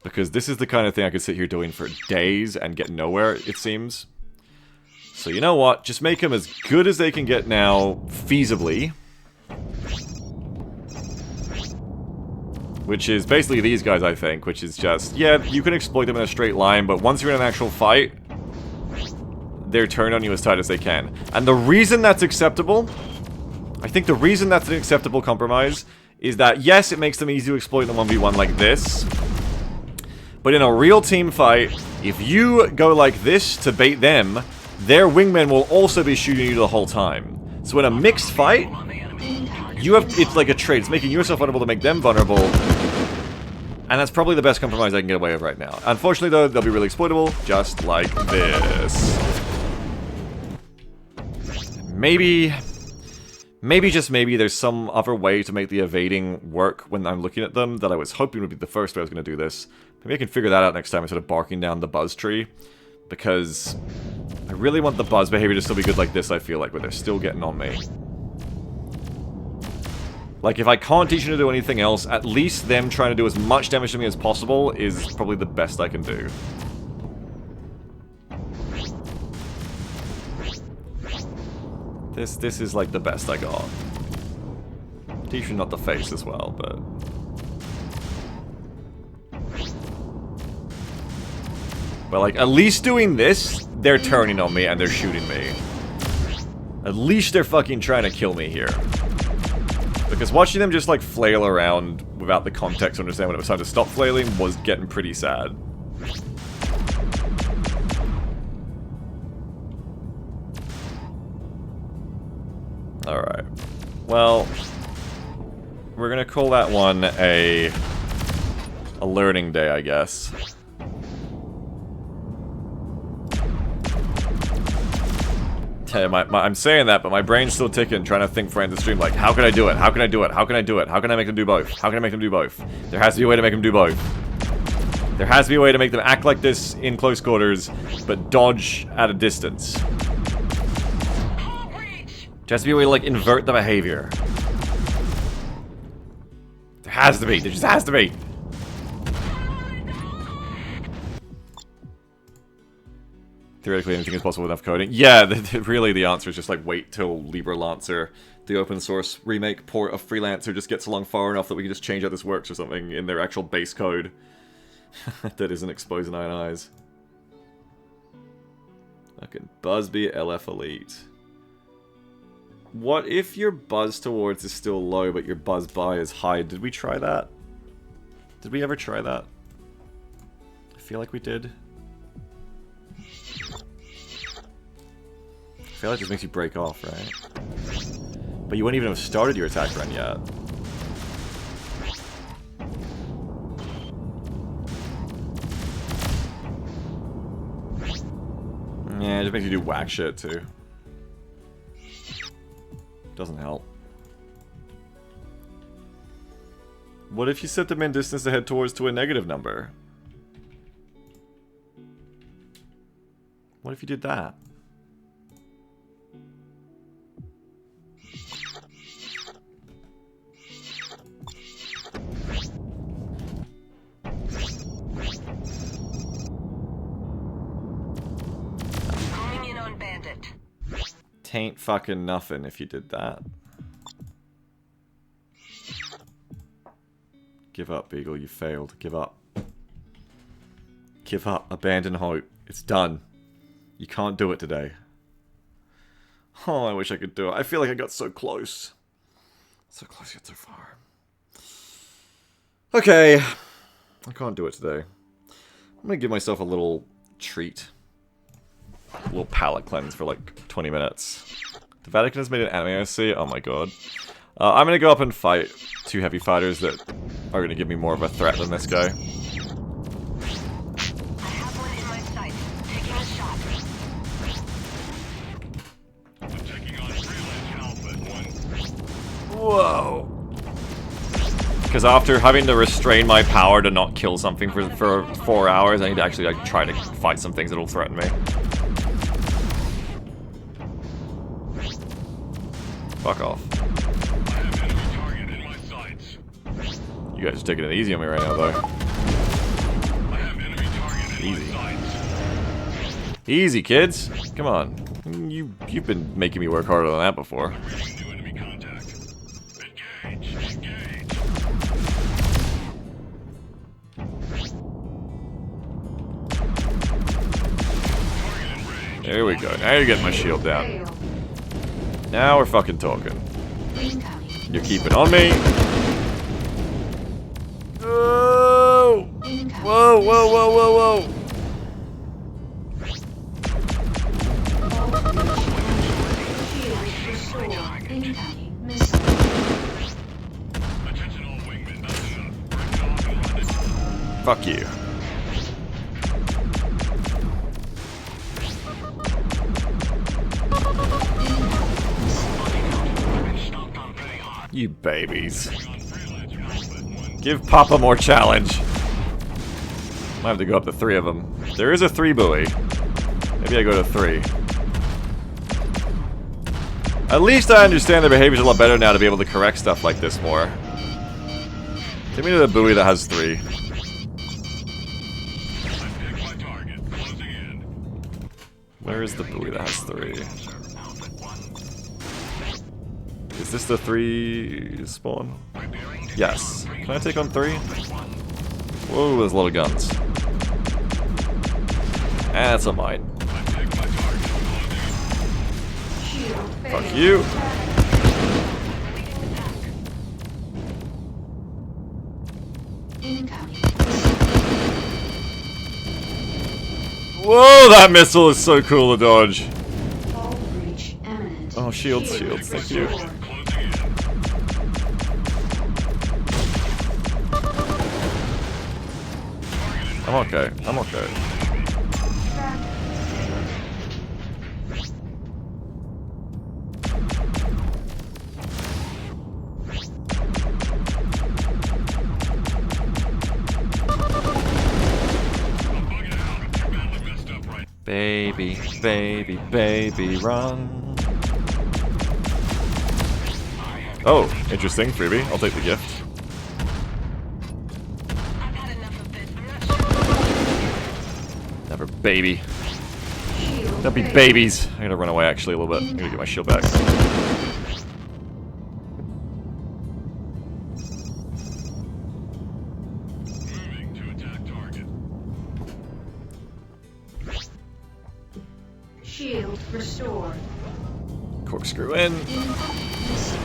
Because this is the kind of thing I could sit here doing for days and get nowhere, it seems. So you know what? Just make them as good as they can get now, feasibly. Which is basically these guys, I think, which is just, yeah, you can exploit them in a straight line, but once you're in an actual fight, they're turned on you as tight as they can. And the reason that's acceptable, I think the reason that's an acceptable compromise, is that, yes, it makes them easy to exploit in a 1v1 like this, but in a real team fight, if you go like this to bait them, their wingmen will also be shooting you the whole time. So in a mixed fight, it's like a trade. It's making yourself vulnerable to make them vulnerable. And that's probably the best compromise I can get away with right now. Unfortunately, though, they'll be really exploitable, just like this. Maybe, just maybe, there's some other way to make the evading work when I'm looking at them that I was hoping would be the first way I was going to do this. Maybe I can figure that out next time instead of barking down the buzz tree. Because I really want the buzz behavior to still be good like this, I feel like, but they're still getting on me. Like, if I can't teach them to do anything else, at least them trying to do as much damage to me as possible is probably the best I can do. This is like the best I got. Teach them not the face as well, but... But like, at least doing this, they're turning on me and they're shooting me. At least they're fucking trying to kill me here. Because watching them just like flail around without the context to understand when it was time to stop flailing was getting pretty sad. Alright. Well, we're gonna call that one a learning day, I guess. I'm saying that, but my brain's still ticking, trying to think for the stream, like, how can I do it? How can I do it? How can I do it? How can I make them do both? How can I make them do both? There has to be a way to make them do both. There has to be a way to make them act like this in close quarters, but dodge at a distance. There has to be a way to, like, invert the behavior. There has to be. There just has to be. Theoretically, anything is possible with enough coding. Yeah, really the answer is just like wait till Freelancer, the open source remake port of Freelancer, just gets along far enough that we can just change how this works or something in their actual base code. That isn't exposing eyes. Fucking Buzzbee LF Elite. What if your buzz towards is still low, but your buzz by is high? Did we try that? Did we ever try that? I feel like we did. I feel like this makes you break off, right? But you wouldn't even have started your attack run yet. Yeah, it just makes you do whack shit too. Doesn't help. What if you set the min distance to head towards to a negative number? What if you did that? Homing in on bandit. Tain't fucking nothing if you did that. Give up, Beagle. You failed. Give up. Give up. Abandon hope. It's done. You can't do it today. Oh, I wish I could do it. I feel like I got so close. So close yet so far. Okay. I can't do it today. I'm gonna give myself a little treat. A little palate cleanse for like 20 minutes. The Vatican has made an anime OC? Oh my god. I'm gonna go up and fight two heavy fighters that are gonna give me more of a threat than this guy. I have one in my sight. Taking a shot. I'm checking on Freelancer Alpha 1. Whoa. Because after having to restrain my power to not kill something for 4 hours, I need to actually like try to fight some things that will threaten me. Fuck off. I have enemy target in my sights. You guys are taking it easy on me right now, though. I have enemy target in Easy. my sights. Easy, kids. Come on. You've been making me work harder than that before. Reading new enemy contact. Engage. Engage. Target in range. There we go. Now you're getting my shield down. Fail. Now we're fucking talking. Incoming. You're keeping on me. Whoa! Incoming. Whoa, whoa, whoa, whoa, whoa! Shield restored. Incoming. Missile. Attention all wingmen. That's enough. Break it off and run it. Fuck you. Stomped on pretty hard. You babies. On Freelancer Alpha 1. Give Papa more challenge. Might have to go up to 3 of them. There is a 3 buoy. Maybe I go to 3. At least I understand their behaviors a lot better now to be able to correct stuff like this more. Give me the buoy that has 3. I picked my target. Closing in. Where is the buoy that has 3? Alpha 1. Is this the 3 spawn? Preparing to Yes. Can I take on 3? Alpha 1. Whoa, there's a lot of guns. That's a mine. I picked my target. Closing Shield Fuck failed. you. Incoming. Whoa, that missile is so cool to dodge. Hull breach imminent. Oh, shields, Shield shields, thank you. restored. in. Closing in. I'm okay. I'm okay. Baby, baby, baby, run. Oh, interesting, freebie. I'll take the gift. I've had enough of this. I'm not sure. Never baby. Shield Don't be failed. babies. I'm gonna run away actually a little bit. I'm gonna get my shield back. Moving to attack target. Shield restored. Corkscrew in. Incoming missile.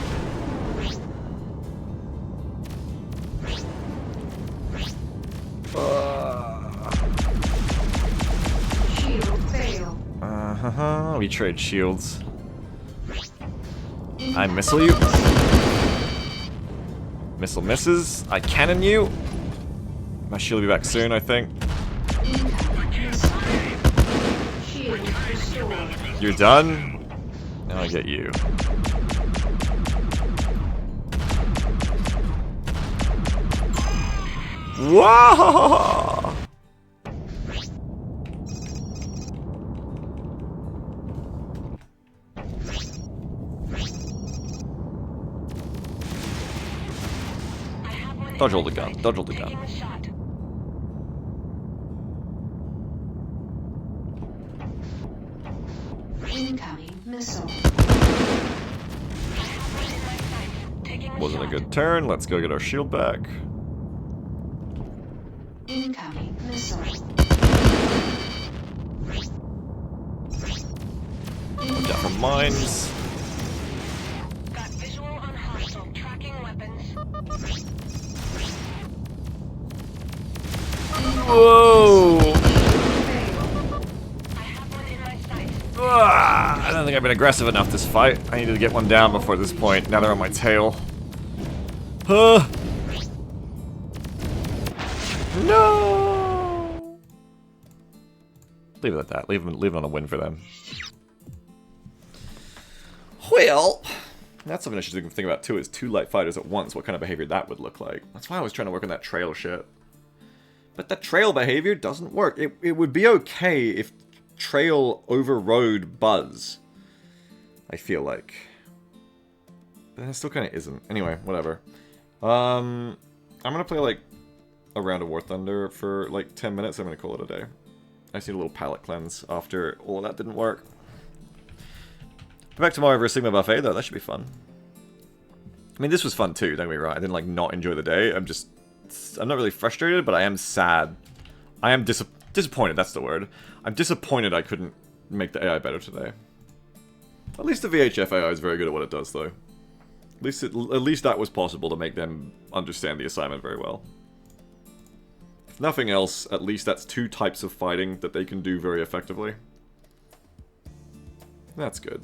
Shield failed. We trade shields. I missile you. Missile misses. I cannon you. My shield will be back soon, I think. Incoming missile. Shield restored. You're done. Now I get you. Whoa! I have one in Dodge all my the gun, sights. dodge all the gun. Taking a shot. Incoming missile. I have one in my sights. Taking a Wasn't a shot. good turn. Let's go get our shield back. Incoming missile. Watch out for mines. Got visual on hostile. Tracking weapons. Whoa! Failed. I have one in my sights. I don't think I've been aggressive enough this fight. I needed to get one down before this point. Now they're on my tail. No! Leave it at that. Leave it on a win for them. Well, that's something I should think about too, is 2 light fighters at once, what kind of behavior that would look like. That's why I was trying to work on that trail shit. But that trail behavior doesn't work. It would be okay if trail overrode buzz, I feel like. But it still kind of isn't. Anyway, whatever. I'm gonna play like a round of War Thunder for like 10 minutes. I'm gonna call it a day. I just need a little palate cleanse after all of that didn't work. Go back tomorrow for a Sigma buffet though. That should be fun. I mean, this was fun too. Don't get me wrong. I didn't like not enjoy the day. I'm not really frustrated, but I am sad. I am disappointed. That's the word. I'm disappointed I couldn't make the AI better today. At least the VHF AI is very good at what it does, though. At least that was possible to make them understand the assignment very well. If nothing else, at least that's 2 types of fighting that they can do very effectively. That's good.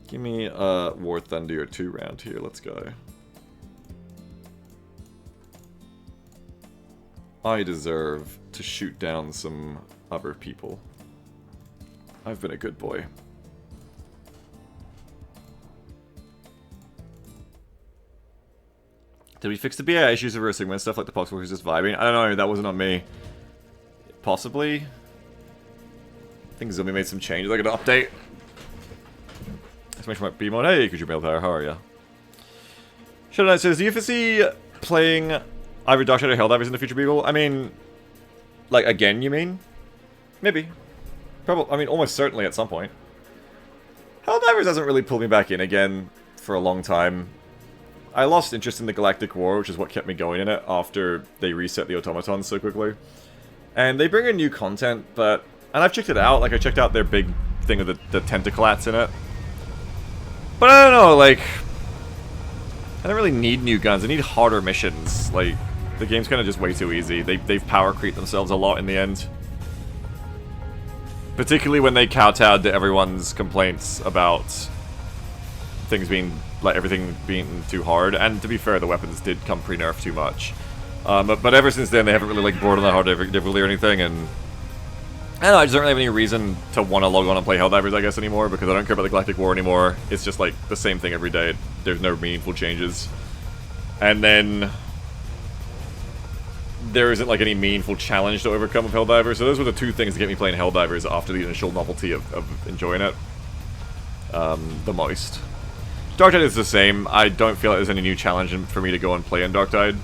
Give me a War Thunder 2 round here. Let's go. I deserve to shoot down some other people. I've been a good boy. Did we fix the BA issues of Sigma and stuff like the Pox was just vibing? I don't know, that wasn't on me. Possibly. I think Zombie made some changes. I got an update. Exclamation mark BMod. Hey, could you mail power? How are ya? Shadow Knight says, do you foresee playing either Dark Shadow or Helldivers in the future, people? I mean, like, again, you mean? Maybe. Probably, I mean, almost certainly at some point. Helldivers hasn't really pulled me back in again for a long time. I lost interest in the Galactic War, which is what kept me going in it after they reset the automatons so quickly. And they bring in new content, but... And I've checked it out, like I checked out their big thing with the tentaclats in it. But I don't know, like... I don't really need new guns, I need harder missions. Like, the game's kind of just way too easy. They've power creeped themselves a lot in the end. Particularly when they kowtowed to everyone's complaints about things being, like, everything being too hard. And to be fair, the weapons did come pre-nerfed too much. But ever since then, they haven't really, like, brought on that hard difficulty or anything, and... I don't know, I just don't really have any reason to want to log on and play Helldivers, I guess, anymore, because I don't care about the Galactic War anymore. It's just, like, the same thing every day. There's no meaningful changes. And then... there isn't like any meaningful challenge to overcome with Helldivers. So those were the two things that get me playing Helldivers after the initial novelty of enjoying it the most. Darktide is the same. I don't feel like there's any new challenge for me to go and play in Darktide.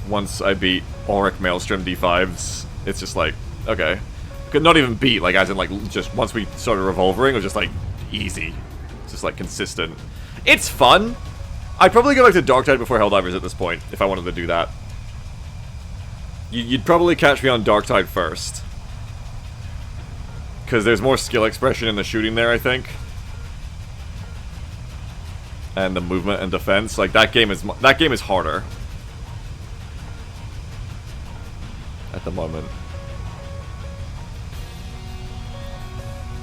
Once I beat Auric Maelstrom D5s, it's just like, okay. Could not even beat, like, as in, like, just once we started revolvering, it was just, like, easy. It's just, like, consistent. It's fun! I'd probably go back to Darktide before Helldivers at this point, if I wanted to do that. You'd probably catch me on Darktide first. Because there's more skill expression in the shooting there, I think. And the movement and defense. Like, that game is harder. At the moment.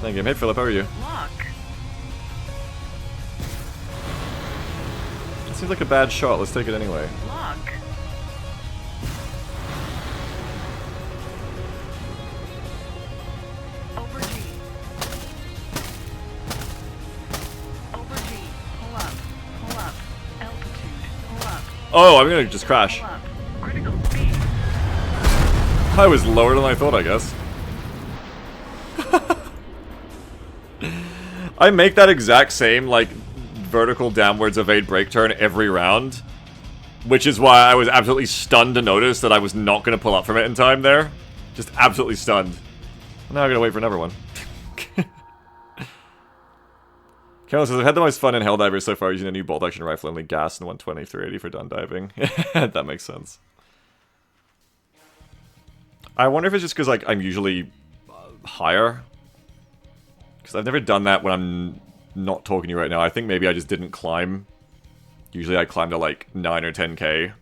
Thank you. Hey, Philip, how are you? Look. It seems like a bad shot. Let's take it anyway. Look. Over G. Over G. Pull up. Pull up. Altitude. Pull up. Oh, I'm gonna just crash. Pull up. Critical speed. I was lower than I thought, I guess. I make that exact same, like, vertical downwards evade break turn every round. Which is why I was absolutely stunned to notice that I was not going to pull up from it in time there. Just absolutely stunned. Now I'm going to wait for another one. Carol says, I've had the most fun in Helldivers so far using a new bolt action rifle, only gas and 120, 380 for done diving. That makes sense. I wonder if it's just because, like, I'm usually higher. Because I've never done that when I'm not talking to you right now. I think maybe I just didn't climb. Usually I climb to, like, 9 or 10k.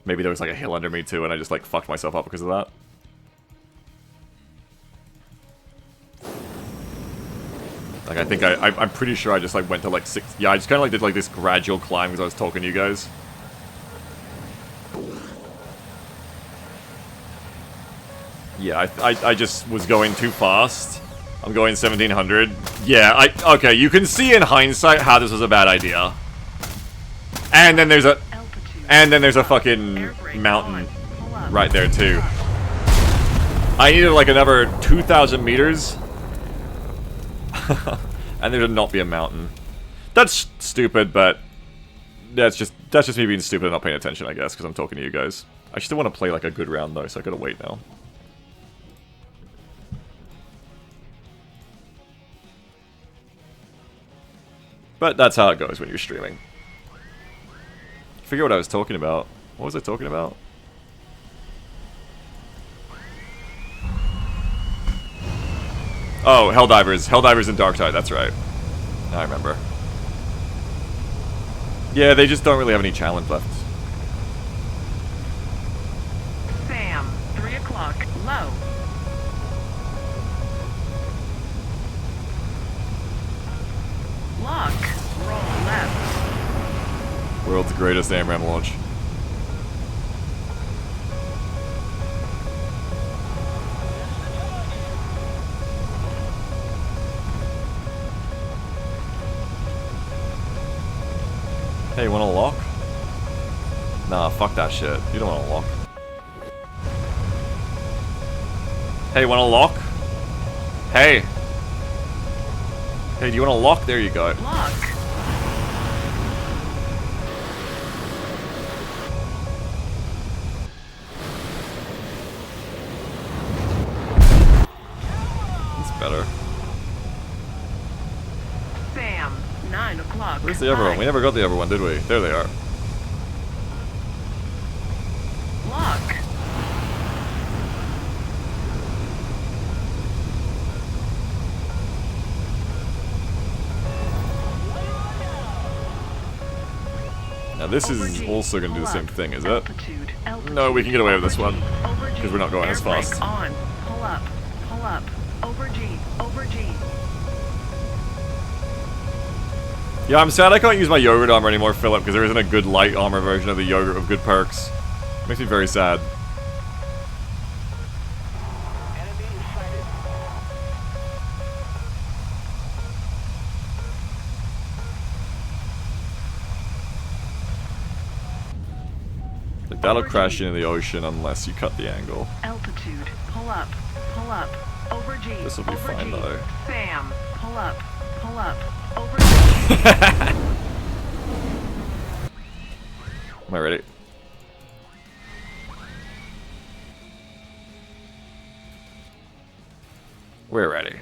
Maybe there was, like, a hill under me, too, and I just, like, fucked myself up because of that. Like, I think I'm pretty sure I just, like, went to, like, 6... Yeah, I just kind of, like, did, like, this gradual climb because I was talking to you guys. Yeah, I just was going too fast. I'm going 1700. Yeah, okay, you can see in hindsight how this was a bad idea. And then there's a fucking mountain right there too. I needed like another 2,000 meters. And there would not be a mountain. That's stupid, but that's just me being stupid and not paying attention, I guess, because I'm talking to you guys. I still want to play like a good round though, so I gotta wait now. But that's how it goes when you're streaming. Forget what I was talking about. What was I talking about? Oh, Helldivers. Helldivers and Darktide, that's right. I remember. Yeah, they just don't really have any challenge left. Sam, 3 o'clock, low. Lock, roll left. World's greatest AMRAM launch. Hey, you wanna lock? Nah, fuck that shit. You don't wanna lock. Hey, you wanna lock? Hey! Hey, do you wanna lock? There you go. Lock. That's better. Sam, 9 o'clock. Where's the other one? We never got the other one, did we? There they are. Lock. Now this is also going to do the same thing, is it? Altitude, No, we can get away with this one. Over G. Because we're not going as Air brake fast. on. Pull up. Pull up. Over G. Over G. Yeah, I'm sad I can't use my yogurt armor anymore, Philip, because there isn't a good light armor version of the yogurt with good perks. Makes me very sad. Like, that'll Over crash G. into the ocean unless you cut the angle. Altitude. Pull up. Pull up. Over G. This'll be Over fine, G. though. Sam. Pull up. Pull up. Over G. Am I ready? We're ready.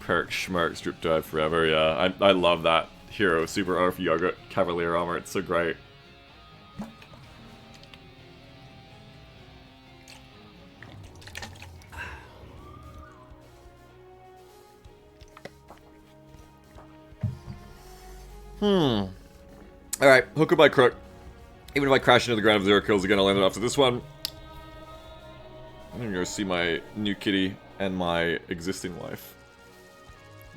Perk, schmerk, strip dive forever, yeah. I love that hero, super armor for Yoga Cavalier armor, it's so great. Alright, hook or by crook. Even if I crash into the ground of 0 kills again, I'll land it after this one. I'm gonna go see my new kitty and my existing wife.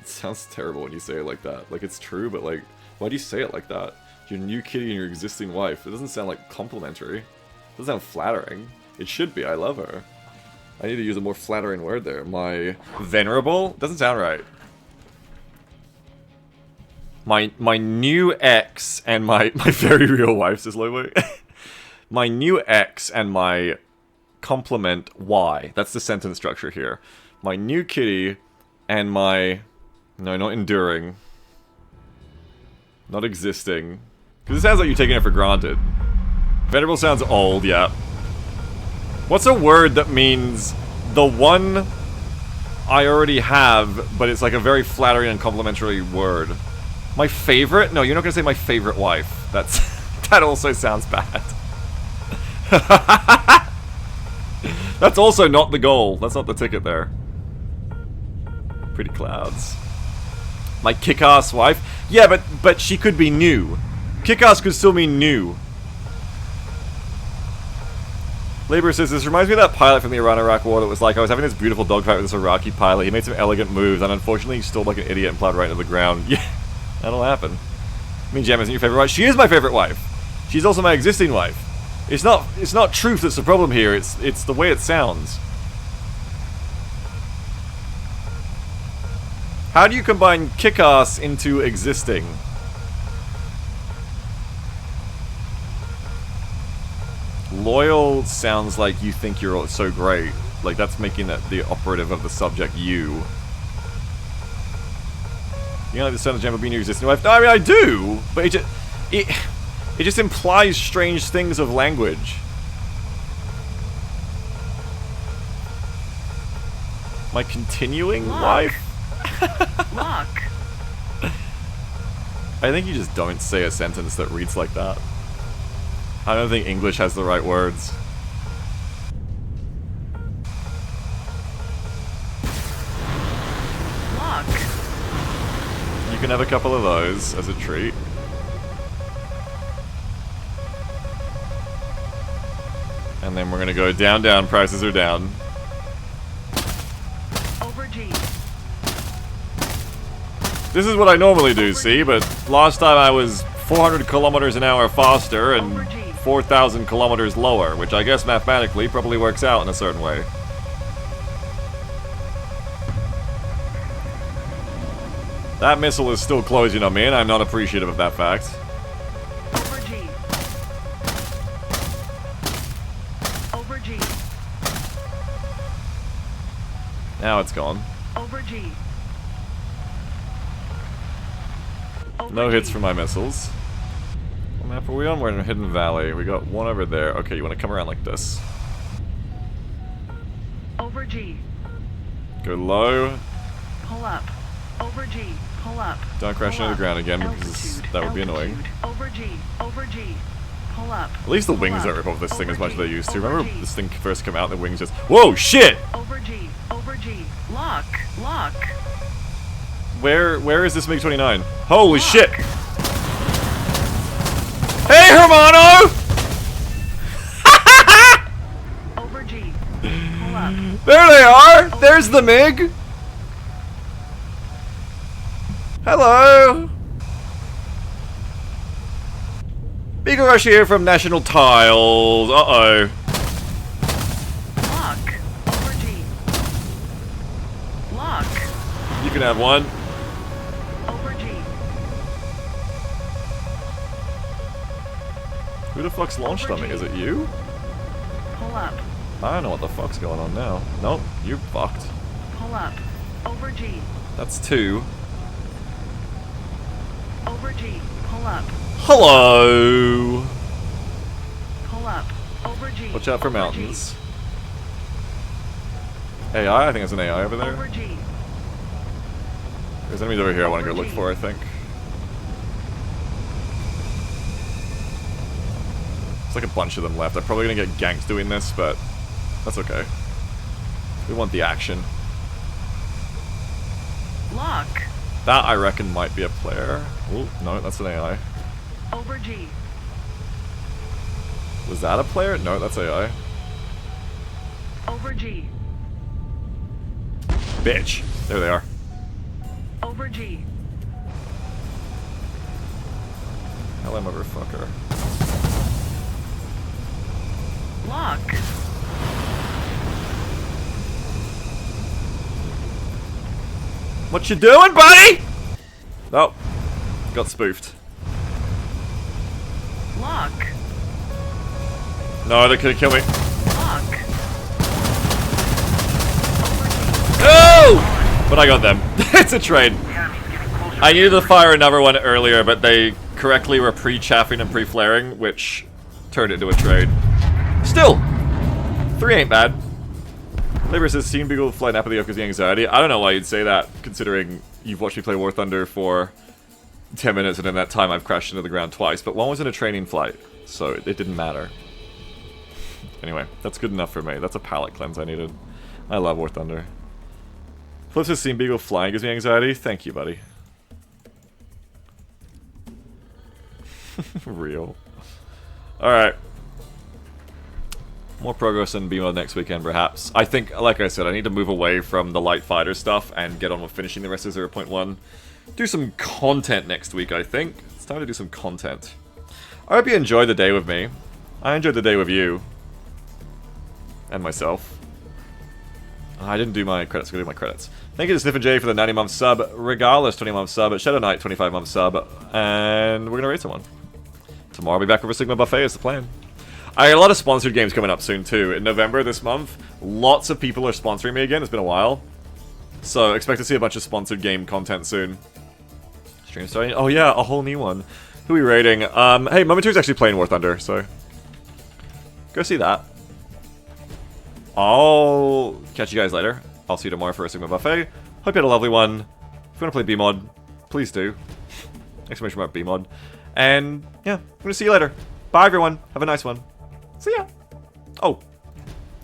It sounds terrible when you say it like that. Like, it's true, but like, why do you say it like that? Your new kitty and your existing wife. It doesn't sound like complimentary. It doesn't sound flattering. It should be. I love her. I need to use a more flattering word there. My venerable? Doesn't sound right. My new ex and my very real wife, says Lobo. My new ex and my compliment Y. That's the sentence structure here. My new kitty and my... No, not enduring. Not existing. Because it sounds like you're taking it for granted. Venerable sounds old, yeah. What's a word that means the one I already have, but it's like a very flattering and complimentary word? My favorite? No, you're not gonna say my favorite wife. That's... that also sounds bad. That's also not the goal. That's not the ticket there. Pretty clouds. My kick-ass wife? Yeah, but she could be new. Kick-ass could still mean new. Labor says, this reminds me of that pilot from the Iran-Iraq war that was like, I was having this beautiful dogfight with this Iraqi pilot. He made some elegant moves, and unfortunately he stalled like an idiot and plowed right into the ground. Yeah, that'll happen. I mean, Gem isn't your favorite wife? She is my favorite wife. She's also my existing wife. It's not truth that's the problem here, it's the way it sounds. How do you combine kick-ass into existing? Loyal sounds like you think you're so great. Like, that's making that the operative of the subject you. You know, like the son of Gem being your existing wife? No, I mean, I do! But it just implies strange things of language. My continuing wife? Lock. I think you just don't say a sentence that reads like that. I don't think English has the right words. Lock. You can have a couple of those as a treat. And then we're gonna go down, down, prices are down. Over G. This is what I normally do, see? But last time I was 400 kilometers an hour faster and 4,000 kilometers lower, which I guess mathematically probably works out in a certain way. That missile is still closing on me, and I'm not appreciative of that fact. Over G. Over G. Now it's gone. Over G. Over No hits G. for my missiles. What map are we on? We're in a hidden valley. We got one over there. Okay, you want to come around like this. Over G. Go low. Pull up. Over G. Pull up. Don't crash Pull into the up. ground again because Altitude. that would be annoying. Altitude. Over G. Over G. Pull up. At least the Pull wings up. don't rip off this thing Over as much as G. they used to. Over Remember G. this thing first came out, the wings just... Whoa, shit! Over G. Over G. Lock. Lock. Where is this MiG-29? Holy Lock. shit! Hey, Hermano! Over G. Pull up. There they are! There's the MiG! Hello! Beagle Rush here from National Tiles. Uh-oh. Lock. Over G. Lock. You can have one. Over G. Who the fuck's launched on me? Is it you? Pull up. I don't know what the fuck's going on now. Nope, you're fucked. Pull up. Over G. That's 2. Over G. Pull up. Hello! Pull up. Over G. Watch out for Over mountains. AI? I think it's an AI over G. there. Over G. There's enemies over here I want to go look for, I think. There's like a bunch of them left. I'm probably going to get ganked doing this, but that's okay. We want the action. Lock. That, I reckon, might be a player. Oh, no, that's an AI. Over G. Was that a player? No, that's AI. Over G. Bitch! There they are. Over G. Hello, motherfucker. Lock. What you doing, buddy? Oh, got spoofed. Lock. No, they're gonna kill me. Lock. Oh! But I got them. It's a trade. I needed to fire another one earlier, but they correctly were pre-chaffing and pre-flaring, which turned it into a trade. Still, 3 ain't bad. Labor says, seeing people flying up at the because of anxiety. I don't know why you'd say that, considering you've watched me play War Thunder for 10 minutes, and in that time I've crashed into the ground twice, but one was in a training flight, so it didn't matter. Anyway, that's good enough for me. That's a palate cleanse I needed. I love War Thunder. Flip says, seeing Beagle flying gives me anxiety. Thank you, buddy. Real. Alright. More progress in BMod next weekend, perhaps. I think, like I said, I need to move away from the light fighter stuff and get on with finishing the rest of 0.1. Do some content next week, I think. It's time to do some content. I hope you enjoyed the day with me. I enjoyed the day with you. And myself. I didn't do my credits. I'm going to do my credits. Thank you to Sniffer J for the 90-month sub. Regardless, 20-month sub. Shadow Knight, 25-month sub. And we're going to raid someone. Tomorrow I'll be back with a Sigma Buffet is the plan. I got a lot of sponsored games coming up soon too. In November this month, lots of people are sponsoring me again. It's been a while. So expect to see a bunch of sponsored game content soon. Stream starting. Oh yeah, a whole new one. Who are we raiding? Hey, Moment2's actually playing War Thunder, so go see that. I'll catch you guys later. I'll see you tomorrow for a Sigma Buffet. Hope you had a lovely one. If you want to play BMod, please do. Exclamation mark BMod. And yeah, I'm going to see you later. Bye everyone. Have a nice one. See ya. Oh,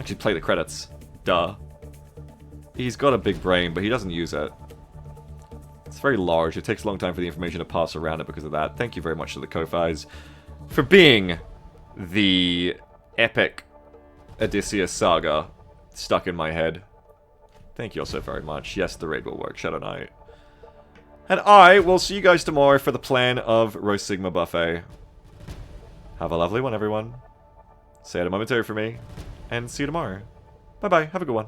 actually play the credits. Duh. He's got a big brain, but he doesn't use it. It's very large. It takes a long time for the information to pass around it because of that. Thank you very much to the Ko-Fis for being the epic Odysseus saga stuck in my head. Thank you all so very much. Yes, the raid will work. Shadow Knight. And I will see you guys tomorrow for the plan of Roast Sigma Buffet. Have a lovely one, everyone. Say it a momentary for me. And see you tomorrow. Bye-bye. Have a good one.